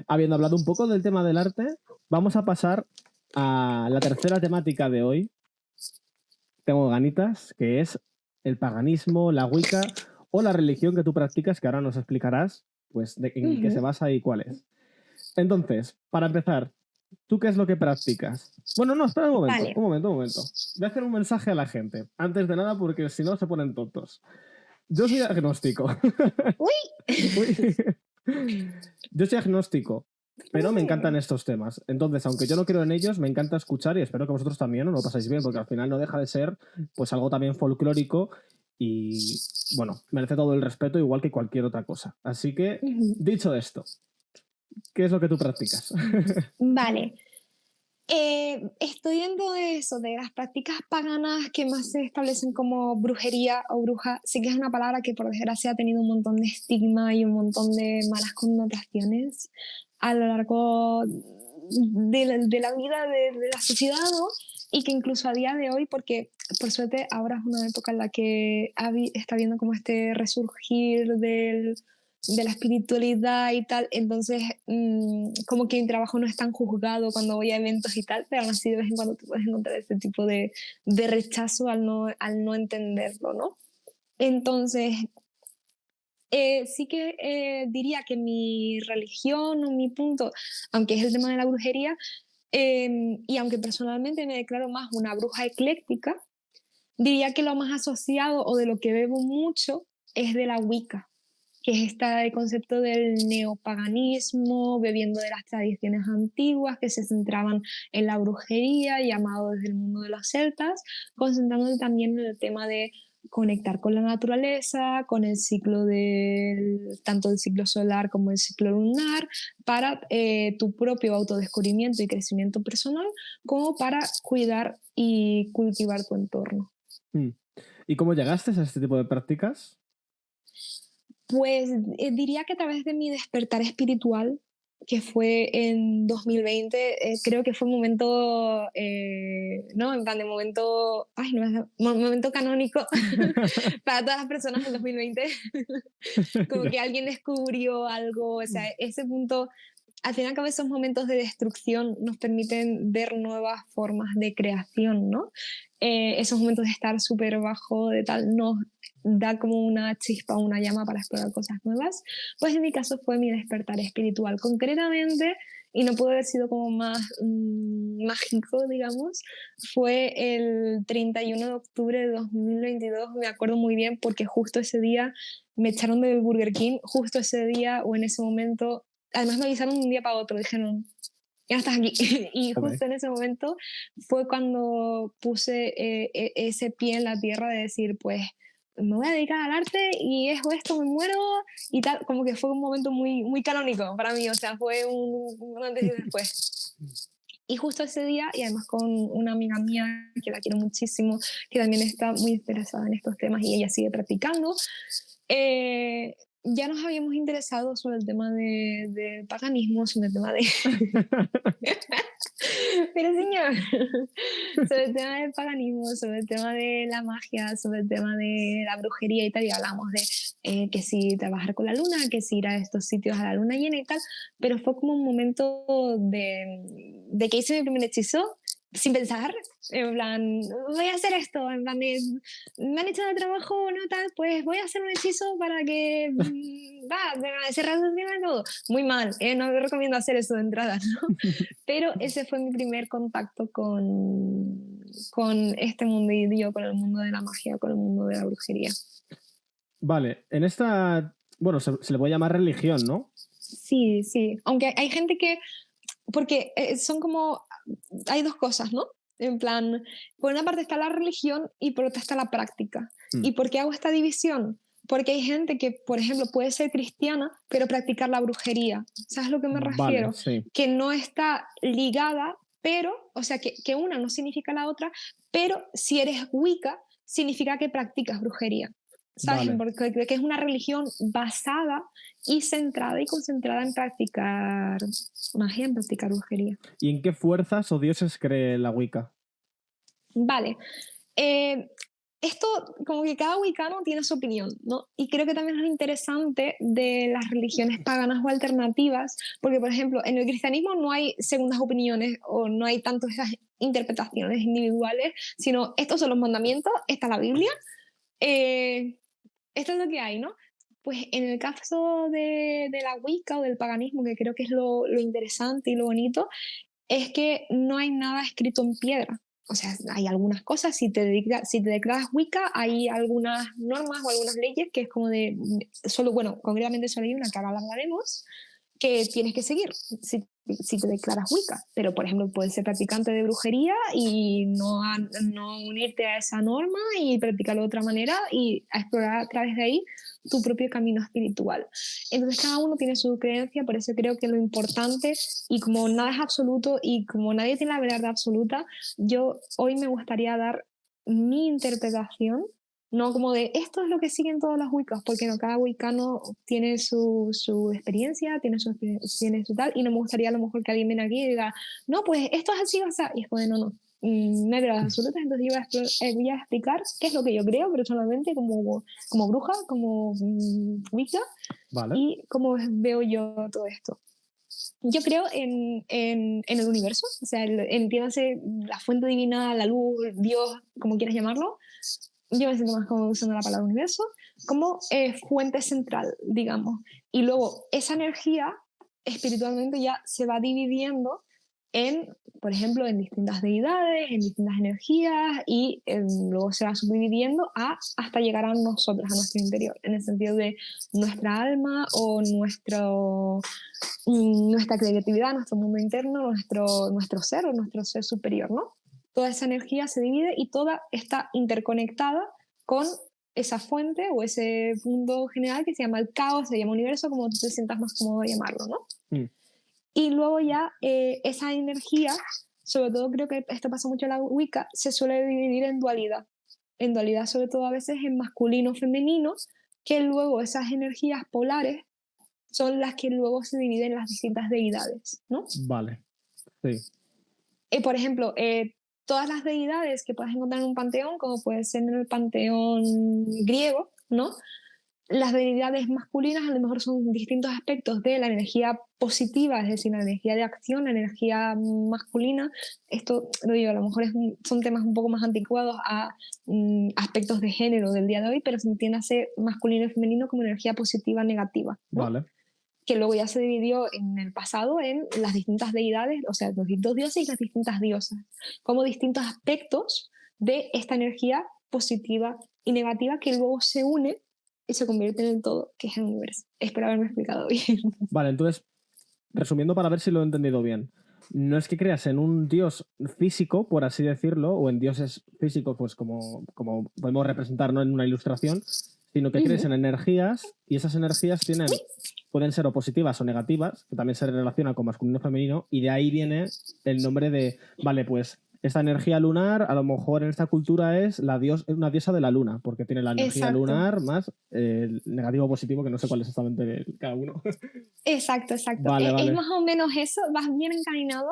habiendo hablado un poco del tema del arte, vamos a pasar a la tercera temática de hoy. Tengo ganitas, que es el paganismo, la Wicca o la religión que tú practicas, que ahora nos explicarás pues, en qué se basa y cuál es. Entonces, para empezar, ¿tú qué es lo que practicas? Bueno, no, espera un momento, Vale. un momento. Voy a hacer un mensaje a la gente, antes de nada, porque si no se ponen tontos. Yo soy agnóstico. ¡Uy! Uy. Yo soy agnóstico, pero me encantan estos temas. Entonces, aunque yo no creo en ellos, me encanta escuchar y espero que vosotros también os lo pasáis bien, porque al final no deja de ser pues algo también folclórico y, bueno, merece todo el respeto igual que cualquier otra cosa. Así que, dicho esto, ¿qué es lo que tú practicas? Vale. Estudiando eso de las prácticas paganas que más se establecen como brujería o bruja, sí que es una palabra que por desgracia ha tenido un montón de estigma y un montón de malas connotaciones a lo largo de la vida de la sociedad, ¿no? Y que incluso a día de hoy, porque por suerte ahora es una época en la que está viendo como este resurgir de la espiritualidad y tal, entonces como que mi trabajo no es tan juzgado cuando voy a eventos y tal, pero aún así de vez en cuando te puedes encontrar este tipo de rechazo al no entenderlo, ¿no? Entonces, sí que diría que mi religión o mi punto, aunque es el tema de la brujería, y aunque personalmente me declaro más una bruja ecléctica, diría que lo más asociado o de lo que bebo mucho es de la Wicca, que es este concepto del neopaganismo, bebiendo de las tradiciones antiguas que se centraban en la brujería, llamado desde el mundo de los celtas, concentrándose también en el tema de conectar con la naturaleza, con el ciclo tanto el ciclo solar como el ciclo lunar, para tu propio autodescubrimiento y crecimiento personal, como para cuidar y cultivar tu entorno. ¿Y cómo llegaste a este tipo de prácticas? Pues diría que a través de mi despertar espiritual, que fue en 2020, creo que fue un momento, ¿no? En plan de momento, ay, no es momento canónico para todas las personas del 2020, como que alguien descubrió algo, o sea, ese punto, al fin y al cabo esos momentos de destrucción nos permiten ver nuevas formas de creación, ¿no? Esos momentos de estar súper bajo, de tal, nos da como una chispa, una llama para explorar cosas nuevas. Pues en mi caso fue mi despertar espiritual. Concretamente, y no pudo haber sido como más mágico, digamos, fue el 31 de octubre de 2022, me acuerdo muy bien, porque justo ese día me echaron del Burger King, justo ese día o en ese momento, además me avisaron de un día para otro, dijeron, ya no estás aquí. Y Okay. justo en ese momento fue cuando puse ese pie en la tierra de decir, pues me voy a dedicar al arte y es esto, me muero y tal, como que fue un momento muy, muy canónico para mí, o sea, fue un antes y después. Y justo ese día, y además con una amiga mía que la quiero muchísimo, que también está muy interesada en estos temas y ella sigue practicando, eh, ya nos habíamos interesado sobre el tema del paganismo, sobre el tema de... Pero señor, sobre el tema del paganismo, sobre el tema de la magia, sobre el tema de la brujería y tal, y hablamos de que si trabajar con la luna, que si ir a estos sitios a la luna llena y tal, pero fue como un momento de que hice mi primer hechizo sin pensar, en plan, voy a hacer esto, en plan, me han hecho de trabajo, no tal, pues voy a hacer un hechizo para que, se resuelva todo. Muy mal, no recomiendo hacer eso de entrada, ¿no? Pero ese fue mi primer contacto con este mundillo, con el mundo de la magia, con el mundo de la brujería. Vale, en esta, bueno, se le puede llamar religión, ¿no? Sí, sí. Aunque hay gente que, porque son como, hay dos cosas, ¿no? En plan, por una parte está la religión y por otra está la práctica. ¿Y por qué hago esta división? Porque hay gente que, por ejemplo, puede ser cristiana, pero practicar la brujería. ¿Sabes a lo que me Vale, refiero? sí. Que no está ligada, pero, o sea, que una no significa la otra, pero si eres Wicca, significa que practicas brujería. ¿Sabes? Vale. Porque que es una religión basada y centrada y concentrada en practicar magia, en practicar brujería. ¿Y en qué fuerzas o dioses cree la Wicca? Vale. Eh, esto, como que cada wicano tiene su opinión, ¿no? Y creo que también es lo interesante de las religiones paganas o alternativas, porque, por ejemplo, en el cristianismo no hay segundas opiniones o no hay tanto esas interpretaciones individuales, sino estos son los mandamientos, esta es la Biblia, eh, esto es lo que hay, ¿no? Pues en el caso de la Wicca o del paganismo, que creo que es lo interesante y lo bonito, es que no hay nada escrito en piedra. O sea, hay algunas cosas, si te declaras Wicca, hay algunas normas o algunas leyes que es como de, solo, bueno, concretamente solo hay una que ahora la hablaremos, que tienes que seguir si te declaras Wicca. Pero, por ejemplo, puedes ser practicante de brujería y no unirte a esa norma y practicarlo de otra manera y a explorar a través de ahí tu propio camino espiritual. Entonces, cada uno tiene su creencia, por eso creo que lo importante, y como nada es absoluto y como nadie tiene la verdad absoluta, yo hoy me gustaría dar mi interpretación, no como de esto es lo que siguen todos los Wiccas, porque no, cada Wiccano tiene su experiencia, tiene su tal, y no me gustaría a lo mejor que alguien venga aquí y diga, no, pues esto es así, o sea, y es como de, no, no, no hay verdades absolutas, entonces yo voy a explicar qué es lo que yo creo personalmente como bruja, como Wicca, Vale. y cómo veo yo todo esto. Yo creo en el universo, o sea, entiéndase la fuente divina, la luz, Dios, como quieras llamarlo. Yo me siento más como usando la palabra universo, como fuente central, digamos. Y luego esa energía espiritualmente ya se va dividiendo en, por ejemplo, en distintas deidades, en distintas energías y luego se va subdividiendo hasta llegar a nosotros, a nuestro interior, en el sentido de nuestra alma o nuestra creatividad, nuestro mundo interno, nuestro ser o nuestro ser superior, ¿no? Toda esa energía se divide y toda está interconectada con esa fuente o ese punto general que se llama el caos, se llama universo, como tú te sientas más cómodo llamarlo, ¿no? Mm. Y luego ya esa energía, sobre todo creo que esto pasa mucho en la Wicca, se suele dividir en dualidad. En dualidad sobre todo a veces en masculino, femenino, que luego esas energías polares son las que luego se dividen en las distintas deidades, ¿no? Vale. Sí. Por ejemplo, todas las deidades que puedas encontrar en un panteón, como puede ser en el panteón griego, ¿no? Las deidades masculinas a lo mejor son distintos aspectos de la energía positiva, es decir, la energía de acción, la energía masculina. Esto lo digo, a lo mejor son temas un poco más anticuados a aspectos de género del día de hoy, pero se entiende a masculino y femenino como energía positiva, negativa, ¿no? Vale. Que luego ya se dividió en el pasado en las distintas deidades, o sea, los distintos dioses y las distintas diosas, como distintos aspectos de esta energía positiva y negativa que luego se une y se convierte en el todo, que es el universo. Espero haberme explicado bien. Vale, entonces, resumiendo para ver si lo he entendido bien. No es que creas en un dios físico, por así decirlo, o en dioses físicos, pues como podemos representar, ¿no?, en una ilustración, sino que crees en energías y esas energías pueden ser o positivas o negativas, que también se relaciona con masculino y femenino, y de ahí viene el nombre de, vale, pues esta energía lunar a lo mejor en esta cultura es una diosa de la luna, porque tiene la energía Exacto. lunar más el negativo o positivo, que no sé cuál es exactamente cada uno. Exacto, exacto. Vale, Es vale. más o menos eso, vas bien encaminado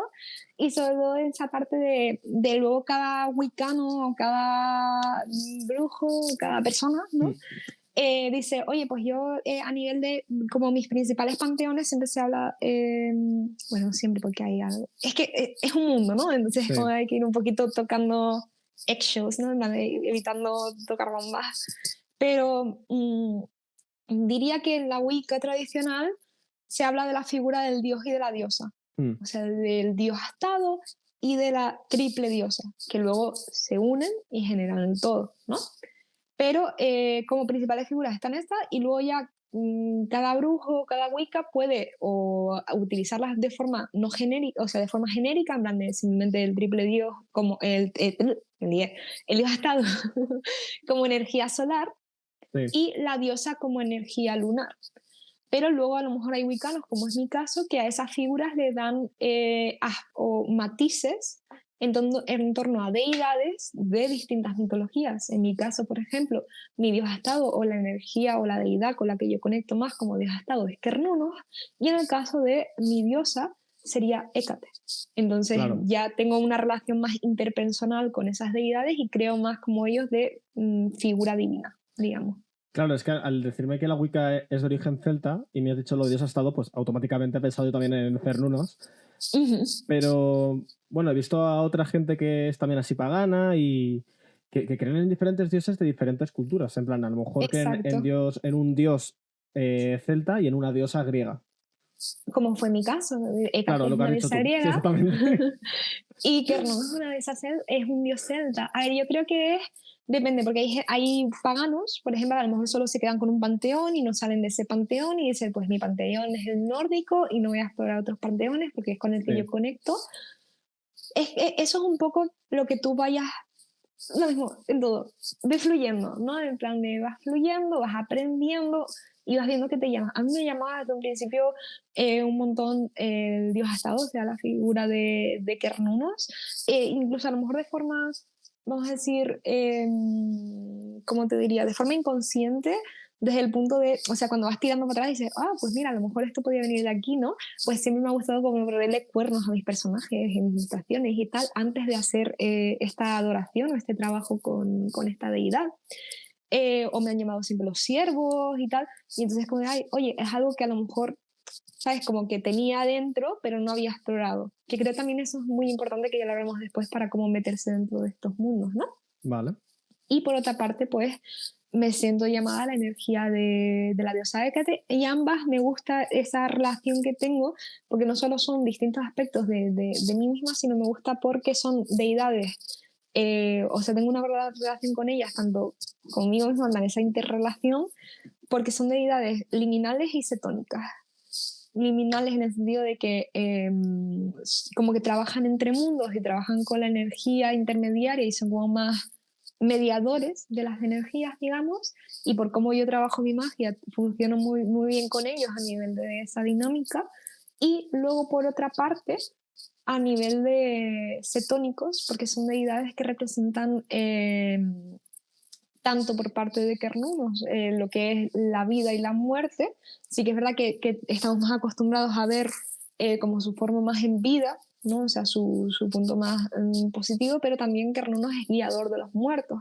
y sobre todo esa parte de luego cada wicano, cada brujo, cada persona, ¿no? Mm. Dice, oye, pues yo a nivel de, como mis principales panteones, siempre se habla, bueno, siempre porque hay algo, es que es un mundo, ¿no? Entonces Sí. como hay que ir un poquito tocando eggshells, ¿no? Evitando tocar bombas. Pero diría que en la Wicca tradicional se habla de la figura del dios y de la diosa, Mm. o sea, del dios astado y de la triple diosa, que luego se unen y generan el todo, ¿no? Pero como principales figuras están estas y luego ya cada brujo, cada wicca puede o utilizarlas de forma no genérica, o sea, de forma genérica, en plan de simplemente el triple dios como el dios astado como energía solar Sí. y la diosa como energía lunar. Pero luego a lo mejor hay wiccanos, como es mi caso, que a esas figuras le dan o matices en torno a deidades de distintas mitologías. En mi caso, por ejemplo, mi dios astado o la energía o la deidad con la que yo conecto más como dios astado es Cernunnos, y en el caso de mi diosa sería Hécate. Entonces Claro. ya tengo una relación más interpersonal con esas deidades y creo más como ellos de figura divina, digamos. Claro, es que al decirme que la Wicca es de origen celta y me has dicho lo de Dios estado, pues automáticamente he pensado yo también en Cernunos. Ujú, Pero bueno, he visto a otra gente que es también así pagana y que creen en diferentes dioses de diferentes culturas. En plan, a lo mejor creen en exacto, Dios, en un dios celta y en una diosa griega. como fue mi caso. Hécate Claro, es lo que has una dicho diosa tú. Sí, griega exactamente. y Kernon es una diosa es un dios celta. A ver, yo creo que depende, porque hay paganos, por ejemplo, a lo mejor solo se quedan con un panteón y no salen de ese panteón y dicen, pues mi panteón es el nórdico y no voy a explorar otros panteones porque es con el que yo Sí. conecto. Eso es un poco lo que tú vayas, lo mismo en todo, de fluyendo, ¿no? En plan de vas fluyendo, vas aprendiendo y vas viendo que te llamas. A mí me llamaba desde un principio un montón el dios Astado, o sea, la figura de Kernunos, incluso a lo mejor de formas, vamos a decir, ¿cómo te diría? De forma inconsciente, desde el punto de, o sea, cuando vas tirando para atrás dices, ah, pues mira, a lo mejor esto podría venir de aquí, ¿no? Pues siempre me ha gustado como ponerle cuernos a mis personajes en mis meditaciones y tal, antes de hacer esta adoración o este trabajo con esta deidad. O me han llamado siempre los siervos y tal, y entonces como, ay, oye, es algo que a lo mejor, ¿sabes? Como que tenía adentro, pero no había explorado. Que creo también eso es muy importante que ya lo haremos después para cómo meterse dentro de estos mundos, ¿no? Vale. Y por otra parte, pues me siento llamada a la energía de la diosa Hécate y ambas me gusta esa relación que tengo porque no solo son distintos aspectos de mí misma, sino me gusta porque son deidades. O sea, tengo una verdadera relación con ellas, tanto conmigo misma en esa interrelación, porque son deidades liminales y cetónicas. Liminales en el sentido de que como que trabajan entre mundos y trabajan con la energía intermediaria y son como más mediadores de las energías, digamos, y por cómo yo trabajo mi magia, funciono muy, muy bien con ellos a nivel de esa dinámica. Y luego, por otra parte, a nivel de cetónicos, porque son deidades que representan tanto por parte de Kernunos, lo que es la vida y la muerte. Sí que es verdad que estamos más acostumbrados a ver como su forma más en vida, ¿no? O sea, su punto más positivo, pero también Kernunos es guiador de los muertos.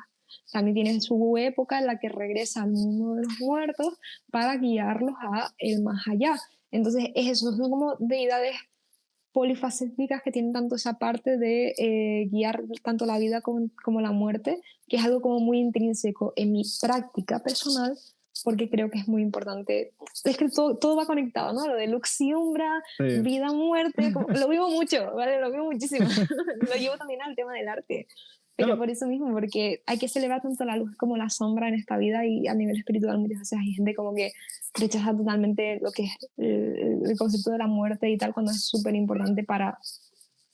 También tiene su época en la que regresa al mundo de los muertos para guiarlos a el más allá. Entonces, es eso, son como deidades polifacéticas que tienen tanto esa parte de guiar tanto la vida como la muerte, que es algo como muy intrínseco en mi práctica personal, porque creo que es muy importante. Es que todo va conectado, ¿no? Lo de lux y umbra, Sí. vida, muerte, lo vivo mucho, ¿vale? Lo vivo muchísimo. Lo llevo también al tema del arte. Pero Claro, por eso mismo, porque hay que celebrar tanto la luz como la sombra en esta vida y a nivel espiritual muchas veces hay gente como que rechaza totalmente lo que es el concepto de la muerte y tal, cuando es súper importante para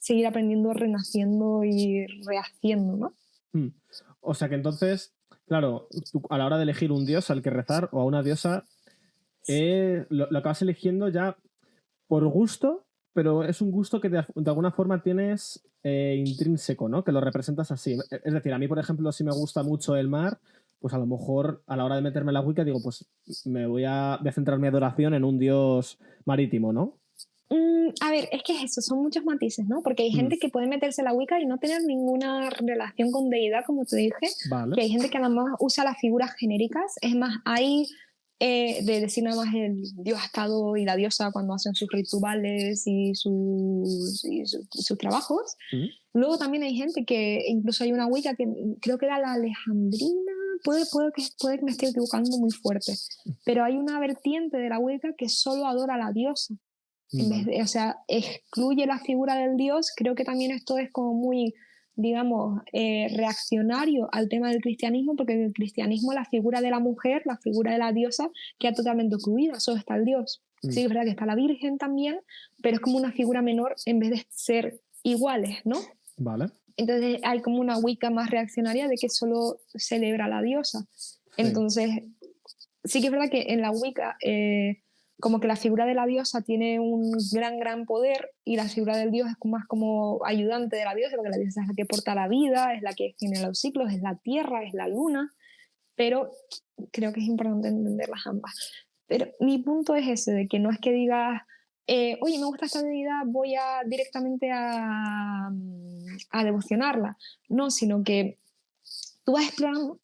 seguir aprendiendo, renaciendo y rehaciendo, ¿no? mm. O sea que entonces, claro, tú a la hora de elegir un dios al que rezar o a una diosa, lo acabas eligiendo ya por gusto, pero es un gusto que de alguna forma tienes intrínseco, ¿no? Que lo representas así. Es decir, a mí, por ejemplo, si me gusta mucho el mar, pues a lo mejor a la hora de meterme en la Wicca digo, pues voy a centrar mi adoración en un dios marítimo, ¿no? A ver, es que es eso, son muchos matices, ¿no? Porque hay Mm, gente que puede meterse en la Wicca y no tener ninguna relación con deidad, como te dije, vale. que hay gente que nada más usa las figuras genéricas, es más, hay de decir nada más el dios astado y la diosa cuando hacen sus rituales y sus trabajos. Mm, Luego también hay gente que, incluso hay una Wicca que creo que era la alejandrina, puede que me esté equivocando muy fuerte, pero hay una vertiente de la Wicca que solo adora a la diosa en vez vale. de, o sea, excluye la figura del dios. Creo que también esto es como muy, digamos, reaccionario al tema del cristianismo, porque en el cristianismo la figura de la mujer, la figura de la diosa, queda totalmente excluida, solo está el dios. Sí, Mm, es verdad que está la Virgen también, pero es como una figura menor en vez de ser iguales, ¿no? vale. Entonces hay como una Wicca más reaccionaria de que solo celebra a la diosa. Sí, Entonces, sí que es verdad que en la Wicca como que la figura de la diosa tiene un gran poder y la figura del dios es más como ayudante de la diosa, porque la diosa es la que porta la vida, es la que genera los ciclos, es la tierra, es la luna, pero creo que es importante entenderlas ambas. Pero mi punto es ese, de que no es que digas, oye, me gusta esta deidad, voy a directamente a devocionarla. No, sino que tú vas explorando.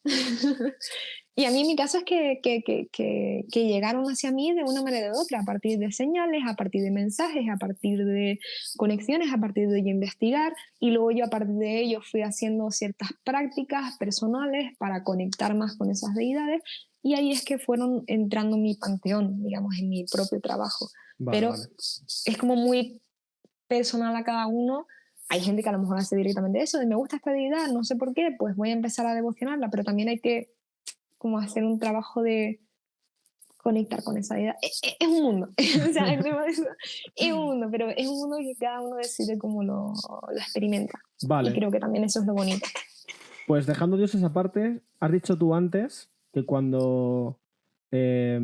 Y a mí en mi caso es que llegaron hacia mí de una manera u otra, a partir de señales, a partir de mensajes, a partir de conexiones, a partir de yo investigar, y luego yo a partir de ello fui haciendo ciertas prácticas personales para conectar más con esas deidades, y ahí es que fueron entrando en mi panteón, digamos, en mi propio trabajo. Vale, Pero vale. es como muy personal a cada uno. Hay gente que a lo mejor hace directamente eso, de me gusta esta deidad, no sé por qué, pues voy a empezar a devocionarla, pero también hay que como hacer un trabajo de conectar con esa deidad. Es un mundo, o sea, es un mundo, pero es un mundo que cada uno decide cómo lo experimenta. Y Vale, creo que también eso es lo bonito. pues dejando dioses aparte, has dicho tú antes que cuando te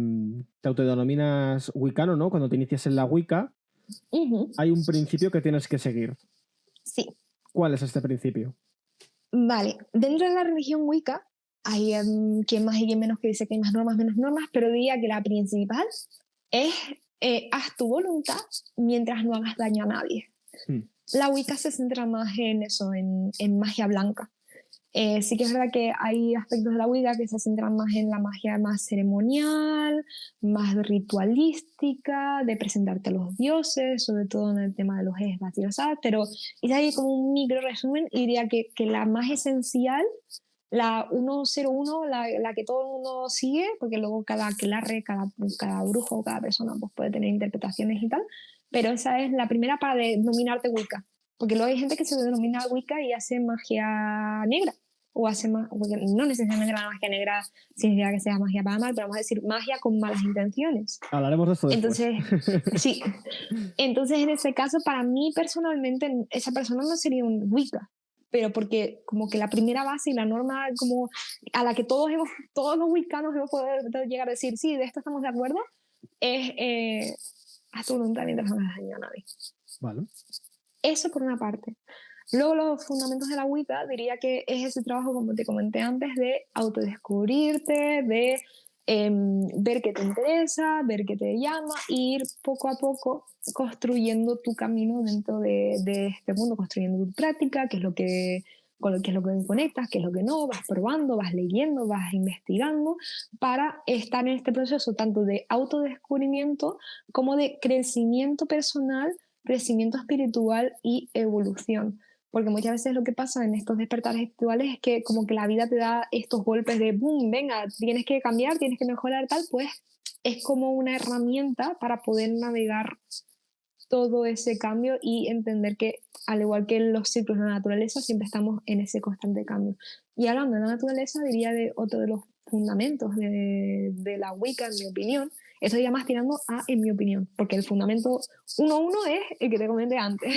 autodenominas wicano, ¿no? Cuando te inicias en la Wicca, Ujú. hay un principio que tienes que seguir. Sí, ¿Cuál es este principio? vale. Dentro de la religión Wicca hay quien más y quien menos que dice que hay más normas, menos normas, pero diría que la principal es haz tu voluntad mientras no hagas daño a nadie. Hmm. La Wicca se centra más en eso, en magia blanca. Sí que es verdad que hay aspectos de la Wicca que se centran más en la magia más ceremonial, más ritualística, de presentarte a los dioses, sobre todo en el tema de los esbats y los Hadas, pero es ahí como un micro resumen y diría que la más esencial, la 101, la que todo el mundo sigue, porque luego cada aquelarre, cada brujo, cada persona pues puede tener interpretaciones y tal, pero esa es la primera para denominarte Wicca. Porque luego hay gente que se denomina Wicca y hace magia negra o hace más, no necesariamente la magia negra significa que sea magia para mal, pero vamos a decir magia con malas intenciones. Hablaremos de esto después. Entonces, sí, entonces en ese caso, para mí personalmente, esa persona no sería un Wicca, pero porque como que la primera base y la norma como a la que todos los wiccanos hemos podido llegar a decir, sí, de esto estamos de acuerdo, es haz tu voluntad mientras no hagas daño a nadie. Vale. Eso por una parte. Luego los fundamentos de la Wicca diría que es ese trabajo, como te comenté antes, de autodescubrirte, de ver qué te interesa, ver qué te llama, e ir poco a poco construyendo tu camino dentro de este mundo, construyendo tu práctica, qué es lo que conectas, qué es lo que no, vas probando, vas leyendo, vas investigando, para estar en este proceso tanto de autodescubrimiento como de crecimiento personal, crecimiento espiritual y evolución. Porque muchas veces lo que pasa en estos despertares espirituales es que como que la vida te da estos golpes de boom, venga, tienes que cambiar, tienes que mejorar, tal, pues es como una herramienta para poder navegar todo ese cambio y entender que, al igual que en los ciclos de la naturaleza, siempre estamos en ese constante cambio. Y hablando de la naturaleza, diría de otro de los fundamentos de la Wicca, en mi opinión, estoy ya más tirando a en mi opinión, porque el fundamento 1-1 es el que te comenté antes.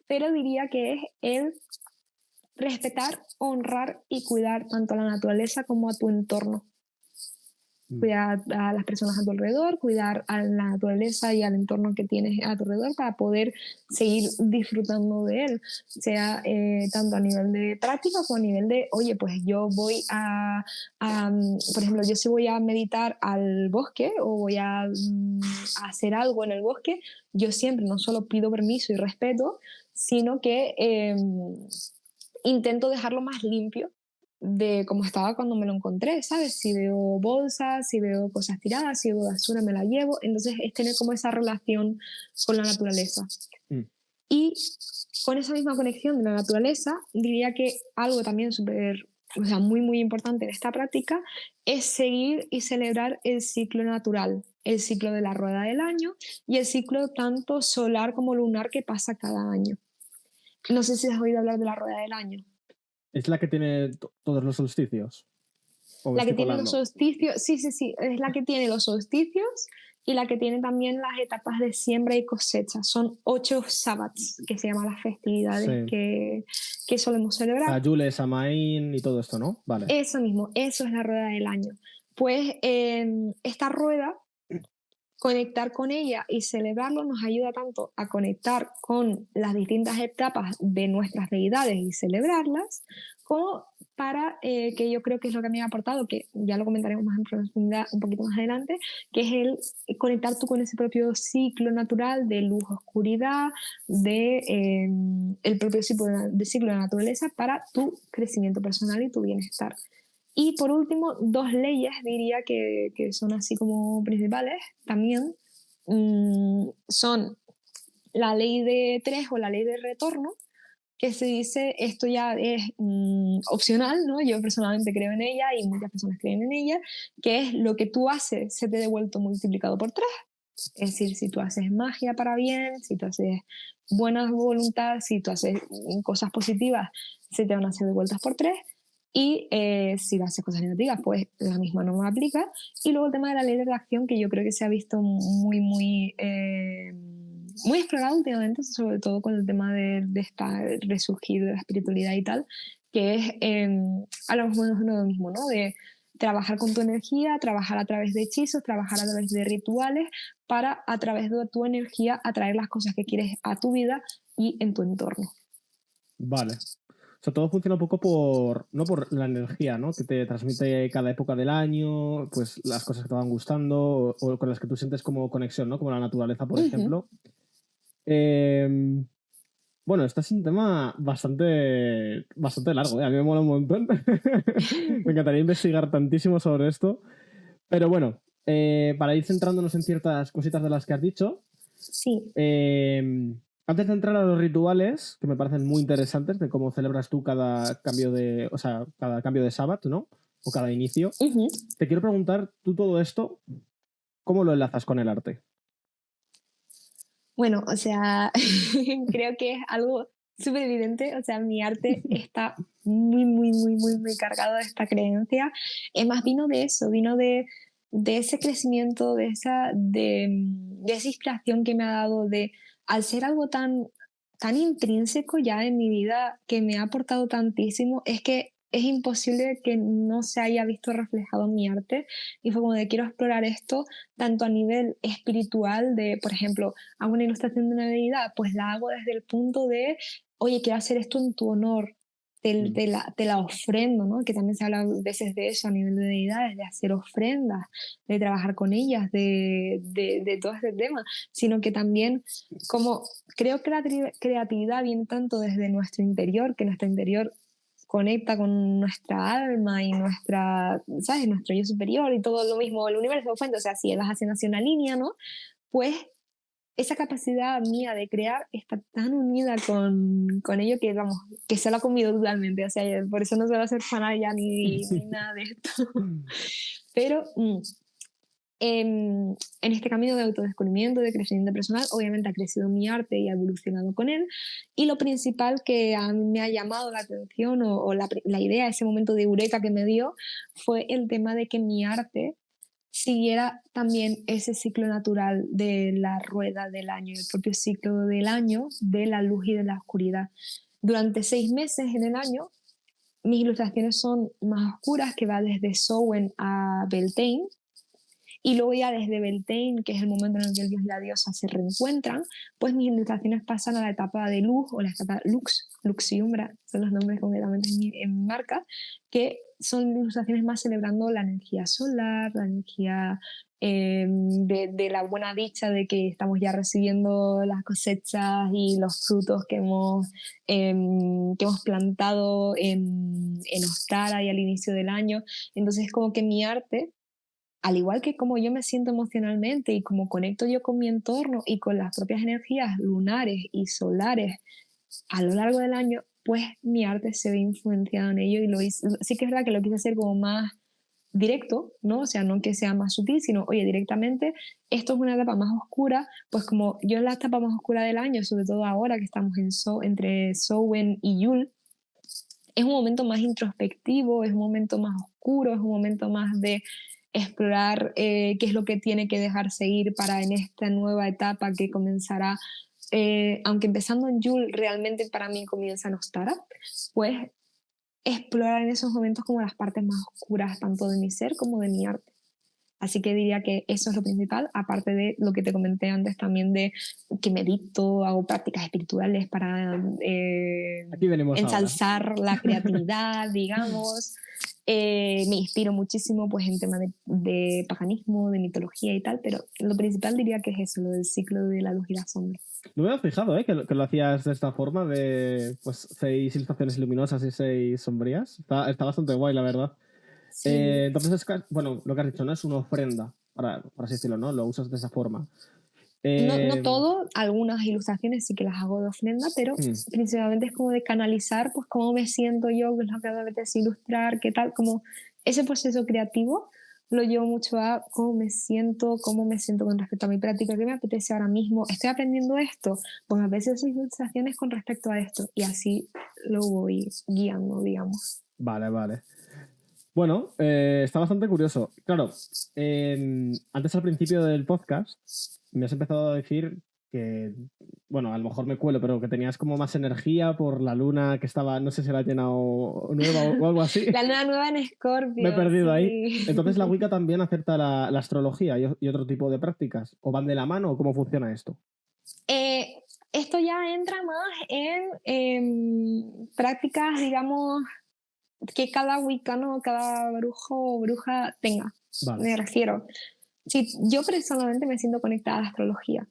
Pero diría que es el respetar, honrar y cuidar tanto a la naturaleza como a tu entorno. Cuidar a las personas a tu alrededor, cuidar a la naturaleza y al entorno que tienes a tu alrededor para poder seguir disfrutando de él, sea tanto a nivel de práctica como a nivel de, oye, pues yo voy por ejemplo, yo si voy a meditar al bosque o voy a hacer algo en el bosque, yo siempre no solo pido permiso y respeto, sino que intento dejarlo más limpio de cómo estaba cuando me lo encontré, ¿sabes? Si veo bolsas, si veo cosas tiradas, si veo basura, me la llevo. Entonces es tener como esa relación con la naturaleza. Mm. Y con esa misma conexión de la naturaleza, diría que algo también súper, o sea, muy, muy importante en esta práctica es seguir y celebrar el ciclo natural, el ciclo de la rueda del año y el ciclo tanto solar como lunar que pasa cada año. No sé si has oído hablar de la rueda del año. ¿Es la que tiene todos los solsticios? ¿O me La que estoy tiene los colando? solsticios, sí, sí, sí, es la que tiene los solsticios y la que tiene también las etapas de siembra y cosecha. Son 8 sabbats, que se llaman las festividades Sí. que solemos celebrar. Sayule, Samaín y todo esto, ¿no? Vale. Eso mismo, eso es la rueda del año. Pues esta rueda, conectar con ella y celebrarlo nos ayuda tanto a conectar con las distintas etapas de nuestras deidades y celebrarlas, como para, que yo creo que es lo que me ha aportado, que ya lo comentaremos más en profundidad un poquito más adelante, que es el conectar tú con ese propio ciclo natural de luz-oscuridad, de el propio ciclo de la naturaleza para tu crecimiento personal y tu bienestar. Y por último, dos leyes diría que son así como principales también. Son la ley de tres o la ley de retorno, que se dice, esto ya es opcional, ¿no? Yo personalmente creo en ella y muchas personas creen en ella, que es lo que tú haces se te ha devuelto multiplicado por tres. Es decir, si tú haces magia para bien, si tú haces buena voluntad, si tú haces cosas positivas, se te van a hacer devueltas por tres. Y si haces cosas negativas, pues la misma no me aplica. Y luego el tema de la ley de reacción, que yo creo que se ha visto muy explorado últimamente, sobre todo con el tema de esta resurgir de la espiritualidad y tal, que es a lo mejor no lo mismo, ¿no? De trabajar con tu energía, trabajar a través de hechizos, trabajar a través de rituales, para a través de tu energía atraer las cosas que quieres a tu vida y en tu entorno. Vale. O sea, todo funciona un poco por, no por la energía, ¿no? Que te transmite cada época del año, pues las cosas que te van gustando o con las que tú sientes como conexión, ¿no? Como la naturaleza, por ejemplo. Eh, bueno, este es un tema bastante largo, ¿eh? A mí me mola un montón. Me encantaría investigar tantísimo sobre esto. Pero bueno, para ir centrándonos en ciertas cositas de las que has dicho, Sí. antes de entrar a los rituales, que me parecen muy interesantes, de cómo celebras tú cada cambio de, o sea, cada cambio de sábado, ¿no? O cada inicio, te quiero preguntar, tú todo esto, ¿cómo lo enlazas con el arte? Bueno, o sea, creo que es algo súper evidente. O sea, mi arte está muy cargado de esta creencia. Es más, vino de eso, vino de ese crecimiento, de esa inspiración que me ha dado de, al ser algo tan intrínseco ya en mi vida, que me ha aportado tantísimo, es que es imposible que no se haya visto reflejado en mi arte. Y fue como de quiero explorar esto tanto a nivel espiritual de, por ejemplo, hago una ilustración de una deidad, pues la hago desde el punto de, oye, quiero hacer esto en tu honor, te la ofrendo, ¿no? Que también se habla a veces de eso a nivel de deidades, de hacer ofrendas, de trabajar con ellas, de todo este tema, sino que también como creo que la creatividad viene tanto desde nuestro interior, que nuestro interior conecta con nuestra alma y nuestra, ¿sabes? Nuestro yo superior y todo lo mismo, el universo de fuente, o sea, si vas haciendo así una línea, ¿no? Pues esa capacidad mía de crear está tan unida con ello que, vamos, que se lo ha comido totalmente, o sea, por eso no suelo ser fanática ni nada de esto. Pero en este camino de autodescubrimiento, de crecimiento personal, obviamente ha crecido mi arte y ha evolucionado con él. Y lo principal que a mí me ha llamado la atención o la idea, ese momento de eureka que me dio, fue el tema de que mi arte siguiera también ese ciclo natural de la rueda del año, el propio ciclo del año, de la luz y de la oscuridad. Durante 6 meses en el año, mis ilustraciones son más oscuras, que va desde Samhain a Beltane, y luego ya desde Beltane, que es el momento en el que el dios y la diosa se reencuentran, pues mis ilustraciones pasan a la etapa de luz o la etapa lux, lux y umbra, son los nombres concretamente en mi marca, que son ilustraciones más celebrando la energía solar, la energía de la buena dicha de que estamos ya recibiendo las cosechas y los frutos que hemos plantado en Ostara y al inicio del año. Entonces, como que mi arte, al igual que como yo me siento emocionalmente y como conecto yo con mi entorno y con las propias energías lunares y solares a lo largo del año, pues mi arte se ve influenciado en ello y lo hice. Sí que es verdad que lo quise hacer como más directo, ¿no? O sea, no que sea más sutil, sino, oye, directamente, esto es una etapa más oscura, pues como yo en la etapa más oscura del año, sobre todo ahora que estamos entre Samhain y Yule, es un momento más introspectivo, es un momento más oscuro, es un momento más de explorar qué es lo que tiene que dejarse ir para en esta nueva etapa que comenzará, aunque empezando en Yule realmente para mí comienza en Ostara, pues explorar en esos momentos como las partes más oscuras tanto de mi ser como de mi arte. Así que diría que eso es lo principal, aparte de lo que te comenté antes también de que medito, hago prácticas espirituales para Aquí venimos ahora. ensalzar la creatividad, digamos. Me inspiro muchísimo pues, en temas de paganismo, de mitología y tal, pero lo principal diría que es eso, lo del ciclo de la luz y la sombra. No me había fijado, que lo hacías de esta forma, de pues 6 ilustraciones luminosas y 6 sombrías. Está bastante guay, la verdad. Sí. Entonces, bueno, lo que has dicho, ¿no? Es una ofrenda, por así decirlo, ¿no? Lo usas de esa forma. No Eh, todo, algunas ilustraciones sí que las hago de ofrenda, pero hmm, principalmente es como de canalizar, pues cómo me siento yo, qué es lo que me apetece ilustrar, qué tal, como ese proceso creativo lo llevo mucho a cómo me siento con respecto a mi práctica, qué me apetece ahora mismo, estoy aprendiendo esto, pues me apetece hacer ilustraciones con respecto a esto, y así lo voy guiando, digamos. vale, vale. Bueno, está bastante curioso. Claro, antes al principio del podcast me has empezado a decir que, bueno, a lo mejor me cuelo, pero que tenías como más energía por la luna que estaba, no sé si era llena o nueva o algo así. La luna nueva en Me he Escorpio, perdido ahí. sí. Entonces, ¿la Wicca también acepta la astrología y otro tipo de prácticas? ¿O van de la mano o cómo funciona esto? Eh, Esto ya entra más en prácticas, digamos, que cada wicano, cada brujo o bruja tenga. Vale. Me refiero. Si yo personalmente me siento conectada a la astrología.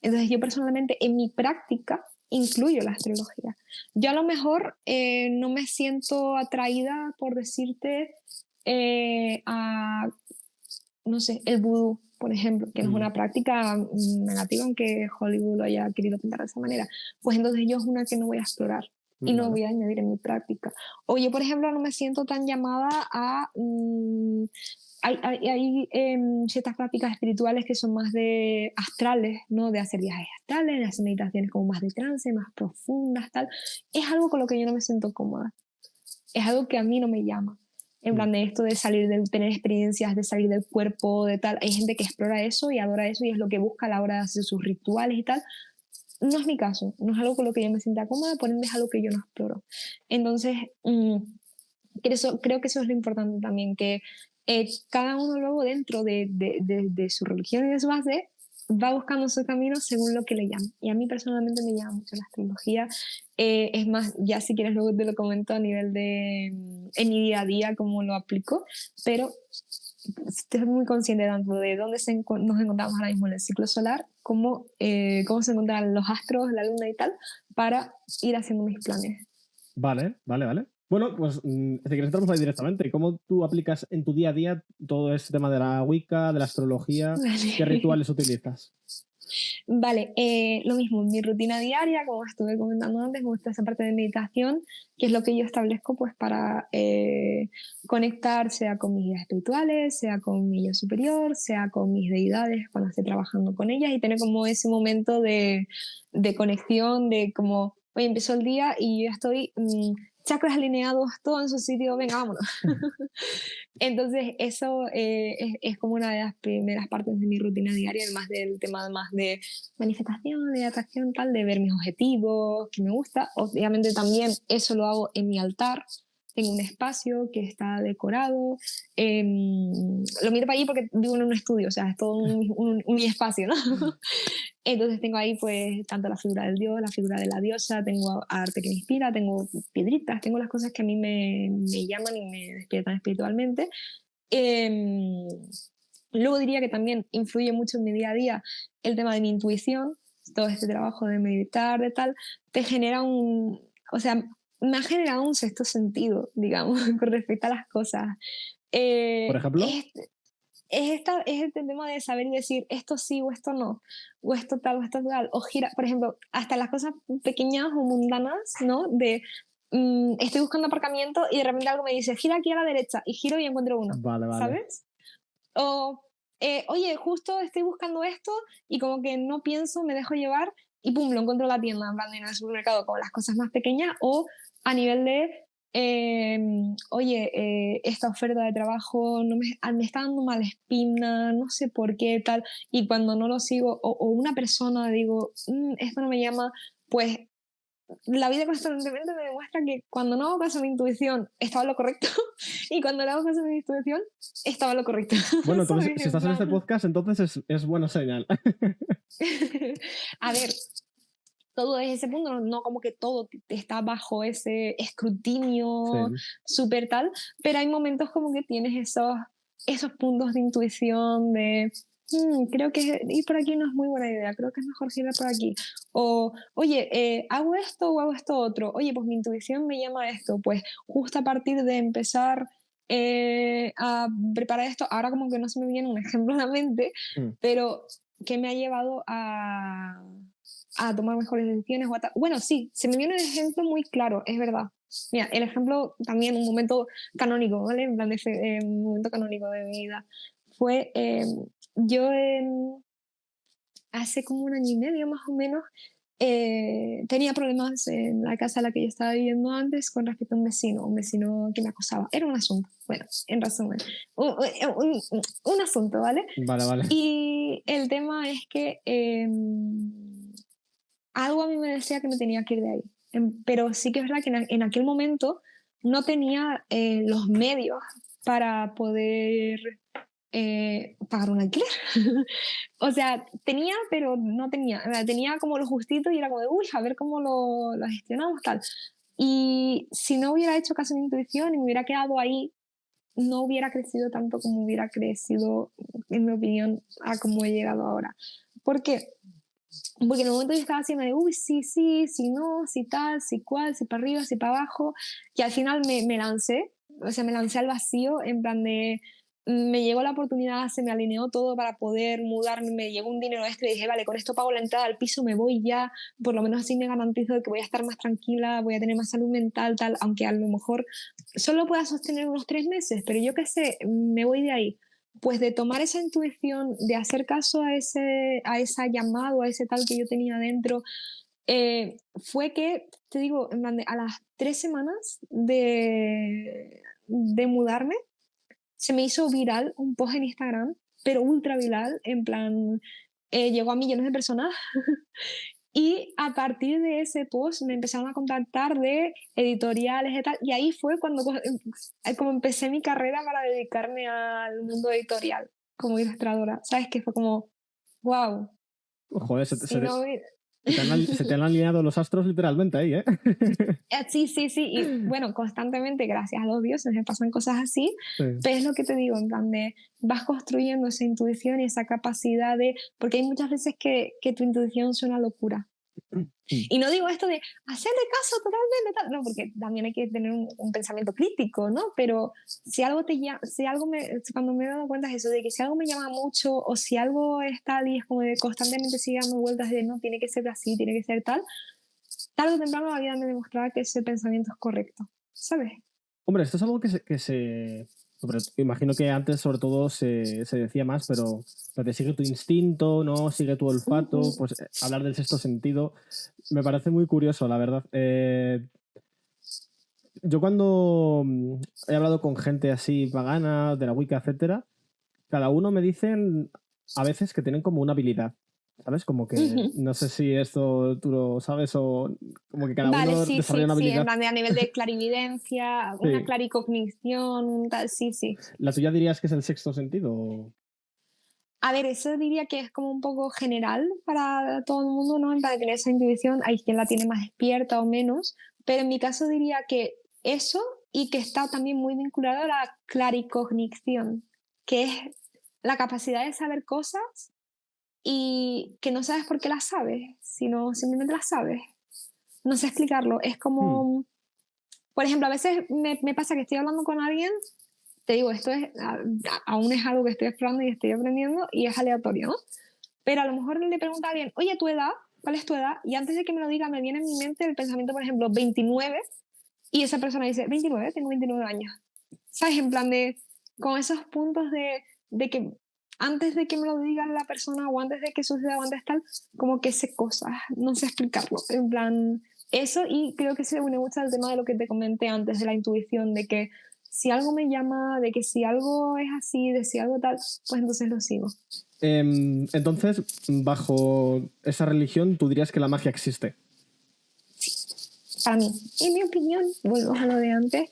Entonces yo personalmente en mi práctica incluyo la astrología. Yo a lo mejor no me siento atraída, por decirte, a no sé, el vudú, por ejemplo, que no es Mm, una práctica negativa, aunque Hollywood lo haya querido pintar de esa manera, pues entonces yo es una que no voy a explorar y no vale. voy a añadir en mi práctica. O yo, por ejemplo, no me siento tan llamada a... hay ciertas prácticas espirituales que son más de astrales, ¿no? De hacer viajes astrales, de hacer meditaciones como más de trance, más profundas, tal. Es algo con lo que yo no me siento cómoda. Es algo que a mí no me llama. En Mm, plan de esto de salir, de tener experiencias, de salir del cuerpo, de tal. Hay gente que explora eso y adora eso y es lo que busca a la hora de hacer sus rituales y tal. No es mi caso, no es algo con lo que yo me sienta cómoda, por ende es algo que yo no exploro. Entonces, creo que eso es lo importante también, que cada uno luego dentro de su religión y de su base va buscando su camino según lo que le llama. Y a mí personalmente me llama mucho la astrología. Es más, ya si quieres luego te lo comento a nivel de en mi día a día cómo lo aplico, pero estoy muy consciente tanto de dónde nos encontramos ahora mismo en el ciclo solar, como cómo se encuentran los astros, la luna y tal, para ir haciendo mis planes. vale, vale, vale. Bueno, pues si quieres entramos ahí directamente. ¿Cómo tú aplicas en tu día a día todo este tema de la Wicca, de la astrología? ¿Qué Vale. rituales utilizas? Vale, lo mismo, en mi rutina diaria, como estuve comentando antes, me gusta esa parte de meditación, que es lo que yo establezco pues para conectar, sea con mis guías espirituales, sea con mi yo superior, sea con mis deidades cuando esté trabajando con ellas y tener como ese momento de conexión, de como, hoy empezó el día y yo estoy chakras alineados, todo en su sitio, venga, vámonos. Entonces, eso es como una de las primeras partes de mi rutina diaria, además del tema más de manifestación, de atracción, tal, de ver mis objetivos, que me gusta. Obviamente también eso lo hago en mi altar. Tengo un espacio que está decorado. Lo miro para allí porque vivo en un estudio, o sea, es todo un espacio, ¿no? Entonces tengo ahí pues tanto la figura del dios, la figura de la diosa, tengo arte que me inspira, tengo piedritas, tengo las cosas que a mí me llaman y me despiertan espiritualmente. Eh, Luego diría que también influye mucho en mi día a día el tema de mi intuición, todo este trabajo de meditar, de tal, te genera o sea, me ha generado un sexto sentido, digamos, con respecto a las cosas. Por Eh, ejemplo. es, es este tema de saber y decir esto sí o esto no, o esto tal o esto tal, o gira, por ejemplo, hasta las cosas pequeñas o mundanas, ¿no? De estoy buscando aparcamiento y de repente algo me dice gira aquí a la derecha y giro y encuentro uno, Vale, vale. ¿sabes? O, oye, justo estoy buscando esto y como que no pienso, me dejo llevar y pum, lo encuentro en la tienda, en plan, en el supermercado, con las cosas más pequeñas o a nivel de, oye, esta oferta de trabajo no me está dando mala espina, no sé por qué, tal, y cuando no lo sigo, o una persona digo, esto no me llama, pues la vida constantemente me demuestra que cuando no hago caso a mi intuición, estaba en lo correcto, y cuando le hago caso a mi intuición, estaba en lo correcto. Bueno, entonces, ¿Sabes? si En estás en este plan... podcast, entonces es buena señal. A ver, todo es ese punto, no como que todo está bajo ese escrutinio Sí. súper tal, pero hay momentos como que tienes esos puntos de intuición de, creo que ir por aquí no es muy buena idea, creo que es mejor girar por aquí. O, oye, ¿hago esto o hago esto otro? Oye, pues mi intuición me llama a esto, pues justo a partir de empezar a preparar esto, ahora como que no se me viene un ejemplo a la mente, Mm. pero que me ha llevado a tomar mejores decisiones. Bueno, sí, se me viene un ejemplo muy claro, es verdad. Mira, el ejemplo también, un momento canónico, ¿vale? En plan, un momento canónico de mi vida. Fue yo hace como un año y medio más o menos, tenía problemas en la casa en la que yo estaba viviendo antes con respecto a un vecino que me acosaba. Era un asunto, bueno, en resumen, un asunto, ¿vale? Vale, vale. Y el tema es que algo a mí me decía que me tenía que ir de ahí. Pero sí que es verdad que en aquel momento no tenía los medios para poder pagar un alquiler. O sea, tenía, pero no tenía. O sea, tenía como lo justito y era como de, uy, a ver cómo lo gestionamos, tal. Y si no hubiera hecho caso a mi intuición y me hubiera quedado ahí, no hubiera crecido tanto como hubiera crecido, en mi opinión, a como he llegado ahora. ¿Por qué? Porque en el momento yo estaba haciendo de, uy, sí, sí, sí, no, sí tal, sí cual, sí para arriba, sí para abajo, y al final me lancé, o sea, me lancé al vacío, en plan de, me llegó la oportunidad, se me alineó todo para poder mudarme, me llegó un dinero extra y dije, vale, con esto pago la entrada al piso, me voy ya, por lo menos así me garantizo de que voy a estar más tranquila, voy a tener más salud mental, tal, aunque a lo mejor solo pueda sostener unos 3 meses, pero yo qué sé, me voy de ahí. Pues de tomar esa intuición, de hacer caso a esa llamada, a ese tal que yo tenía dentro, fue que, te digo, en plan a las 3 semanas de mudarme, se me hizo viral un post en Instagram, pero ultra viral, en plan, llegó a millones de personas. Y a partir de ese post me empezaron a contactar de editoriales y tal, y ahí fue cuando como empecé mi carrera para dedicarme al mundo editorial como ilustradora. ¿Sabes? Que fue como, wow, Joder, si no hubiera... se te han alineado los astros literalmente ahí, ¿eh? Sí, sí, sí, y bueno, constantemente, gracias a los dioses, me pasan cosas así, Sí. pero es lo que te digo, en plan de vas construyendo esa intuición y esa capacidad de, porque hay muchas veces que tu intuición suena locura. Mm. Y no digo esto de hacerle caso totalmente, tal, no, porque también hay que tener un pensamiento crítico, ¿no? Pero si algo te llama, si algo cuando me he dado cuenta es eso, de que si algo me llama mucho o si algo es tal y es como de constantemente sigue dando vueltas de no, tiene que ser así, tiene que ser tal, tarde o temprano la vida me demostrará que ese pensamiento es correcto, ¿sabes? Hombre, esto es algo imagino que antes sobre todo se decía más, pero te sigue tu instinto, ¿no? Sigue tu olfato, pues hablar del sexto sentido me parece muy curioso, la verdad. Yo cuando he hablado con gente así pagana, de la Wicca, etcétera, cada uno me dicen a veces que tienen como una habilidad, ¿sabes? Como que no sé si esto tú lo sabes o como que cada Vale, uno sí, desarrolla sí, una sí, en habilidad. plan de a nivel de clarividencia, una Sí. claricognición, un tal, sí, sí. ¿La tuya dirías que es el sexto sentido? A ver, eso diría que es como un poco general para todo el mundo, ¿no? Para tener esa intuición, hay quien la tiene más despierta o menos, pero en mi caso diría que eso y que está también muy vinculado a la claricognición, que es la capacidad de saber cosas y que no sabes por qué las sabes, sino simplemente las sabes. No sé explicarlo, es Hmm. como, por ejemplo, a veces me pasa que estoy hablando con alguien, te digo, esto es, aún es algo que estoy explorando y estoy aprendiendo y es aleatorio, ¿no? Pero a lo mejor le pregunta a alguien, oye, ¿tu edad? ¿Cuál es tu edad? Y antes de que me lo diga, me viene en mi mente el pensamiento, por ejemplo, 29, y esa persona dice, 29, tengo 29 años. ¿Sabes? En plan de, con esos puntos de que antes de que me lo diga la persona o antes de que suceda o antes tal, como que sé cosas, no sé explicarlo. En plan, eso y creo que se une mucho al tema de lo que te comenté antes, de la intuición, de que si algo me llama, de que si algo es así, de si algo tal, pues entonces lo sigo. Entonces, bajo esa religión, tú dirías que la magia existe. para mí, en mi opinión, vuelvo a lo de antes,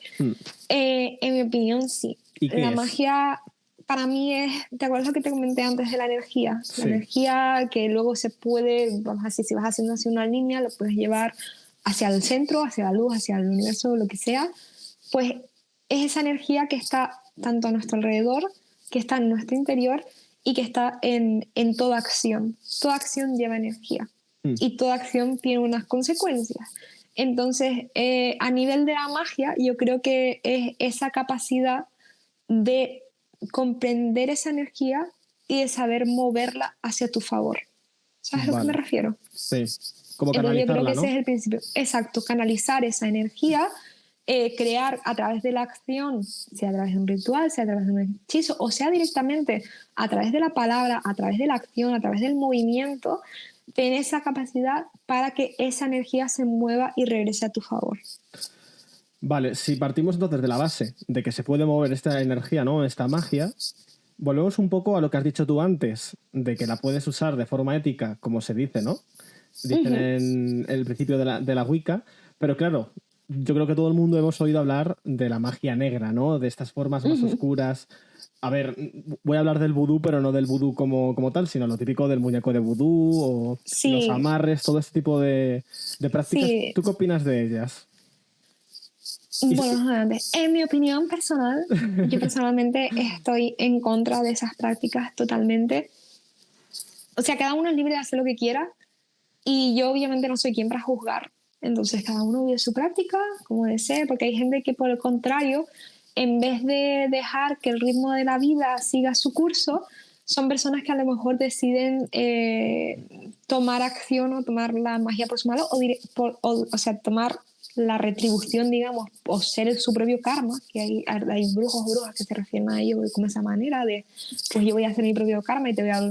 en mi opinión sí. ¿Y qué La es? magia para mí es, ¿te acuerdas lo que te comenté antes de la energía? Sí. La energía que luego se puede, vamos a decir, si vas haciendo hacia una línea, lo puedes llevar hacia el centro, hacia la luz, hacia el universo, lo que sea, pues es esa energía que está tanto a nuestro alrededor, que está en nuestro interior y que está en toda acción. Toda acción lleva energía y toda acción tiene unas consecuencias. Entonces, a nivel de la magia, yo creo que es esa capacidad de comprender esa energía y de saber moverla hacia tu favor. ¿Sabes a lo que me refiero? Sí, como Entonces yo creo canalizarla, que ¿no? ese es el principio. Exacto, canalizar esa energía, crear a través de la acción, sea a través de un ritual, sea a través de un hechizo, o sea directamente a través de la palabra, a través de la acción, a través del movimiento, tener esa capacidad para que esa energía se mueva y regrese a tu favor. Vale, si partimos entonces de la base de que se puede mover esta energía, ¿no? Esta magia, volvemos un poco a lo que has dicho tú antes, de que la puedes usar de forma ética, como se dice, ¿no? Dicen en el principio de la Wicca, pero claro, yo creo que todo el mundo hemos oído hablar de la magia negra, ¿no? De estas formas más oscuras. A ver, voy a hablar del vudú, pero no del vudú como tal, sino lo típico del muñeco de vudú o los Sí, amarres, todo este tipo de prácticas. sí. ¿Tú qué opinas de ellas? Bueno, adelante. En mi opinión personal, yo personalmente estoy en contra de esas prácticas totalmente. O sea, cada uno es libre de hacer lo que quiera y yo obviamente no soy quien para juzgar. Entonces, cada uno vive su práctica como desee, porque hay gente que por el contrario, en vez de dejar que el ritmo de la vida siga su curso, son personas que a lo mejor deciden tomar acción o tomar la magia por su mano o sea, tomar la retribución, digamos, o ser su propio karma, que hay brujos o brujas que se refieren a ello como esa manera de, pues yo voy a hacer mi propio karma y te voy a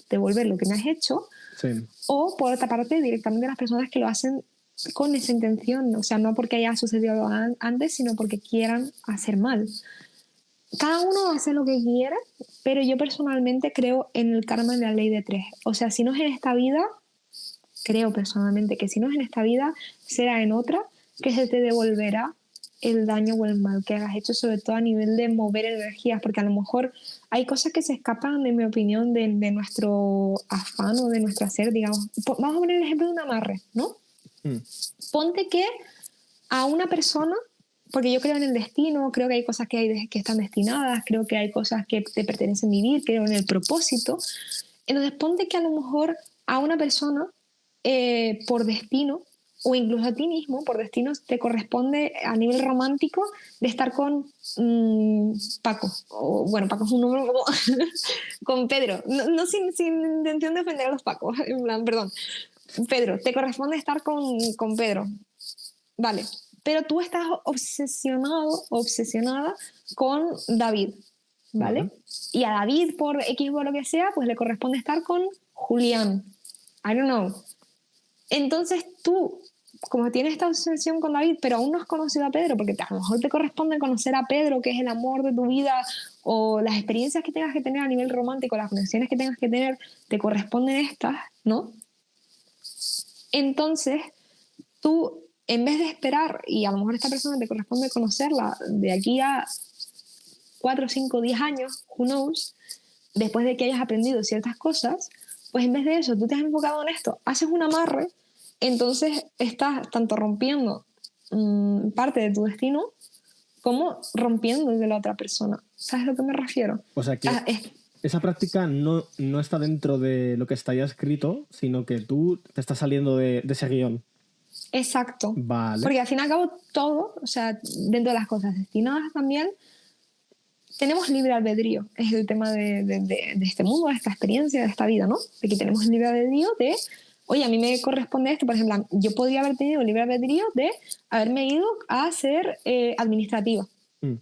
devolver lo que me has hecho. Sí. O por otra parte, directamente las personas que lo hacen con esa intención, o sea, no porque haya sucedido antes, sino porque quieran hacer mal. Cada uno hace lo que quiere, pero yo personalmente creo en el karma, en la ley de tres. O sea, si no es en esta vida, creo personalmente que si no es en esta vida, será en otra, que se te devolverá el daño o el mal que hayas hecho, sobre todo a nivel de mover energías, porque a lo mejor hay cosas que se escapan, en mi opinión, de nuestro afán o de nuestro hacer, digamos. Vamos a poner el ejemplo de un amarre, ¿no? Ponte que a una persona, porque yo creo en el destino, creo que hay cosas que están destinadas, creo que hay cosas que te pertenecen vivir, creo en el propósito. Entonces, ponte que a lo mejor a una persona, por destino, o incluso a ti mismo, por destino, te corresponde a nivel romántico de estar con Paco. O, bueno, Paco es un nombre como con Pedro. No sin intención de ofender a los Pacos, en plan, perdón. Pedro, te corresponde estar con Pedro. Vale. Pero tú estás obsesionado, obsesionada con David, ¿vale? Y a David, por X o lo que sea, pues le corresponde estar con Julián. I don't know. Entonces tú, como tienes esta obsesión con David, pero aún no has conocido a Pedro, porque a lo mejor te corresponde conocer a Pedro, que es el amor de tu vida, o las experiencias que tengas que tener a nivel romántico, las conexiones que tengas que tener, te corresponden estas, ¿no? Entonces, tú, en vez de esperar, y a lo mejor esta persona te corresponde conocerla de aquí a 4, 5, 10 años, who knows, después de que hayas aprendido ciertas cosas, pues en vez de eso, tú te has enfocado en esto, haces un amarre, entonces estás tanto rompiendo parte de tu destino como rompiendo el de la otra persona. ¿Sabes a lo que me refiero? O sea que esa práctica no está dentro de lo que está ya escrito, sino que tú te estás saliendo de ese guión. Exacto. Vale. Porque al fin y al cabo todo, o sea, dentro de las cosas destinadas también, tenemos libre albedrío. Es el tema de este mundo, de esta experiencia, de esta vida, ¿no? De que tenemos libre albedrío de, oye, a mí me corresponde esto, por ejemplo, yo podría haber tenido libre albedrío de haberme ido a ser administrativa,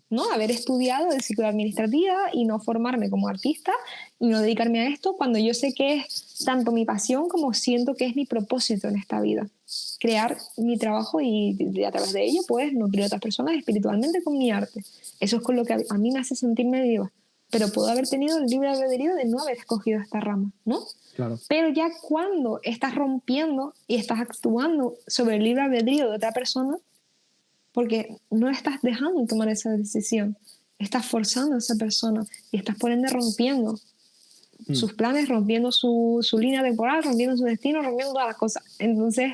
¿no? Haber estudiado el ciclo de administrativa y no formarme como artista y no dedicarme a esto cuando yo sé que es tanto mi pasión como siento que es mi propósito en esta vida. Crear mi trabajo y a través de ello, pues, nutrir a otras personas espiritualmente con mi arte. Eso es con lo que a mí me hace sentirme viva. pero puedo haber tenido el libre albedrío de no haber escogido esta rama, ¿no? Claro. Pero ya cuando estás rompiendo y estás actuando sobre el libre albedrío de otra persona, porque no estás dejando tomar esa decisión, estás forzando a esa persona y estás por ende rompiendo sus planes, rompiendo su línea temporal, rompiendo su destino, rompiendo todas las cosas. Entonces,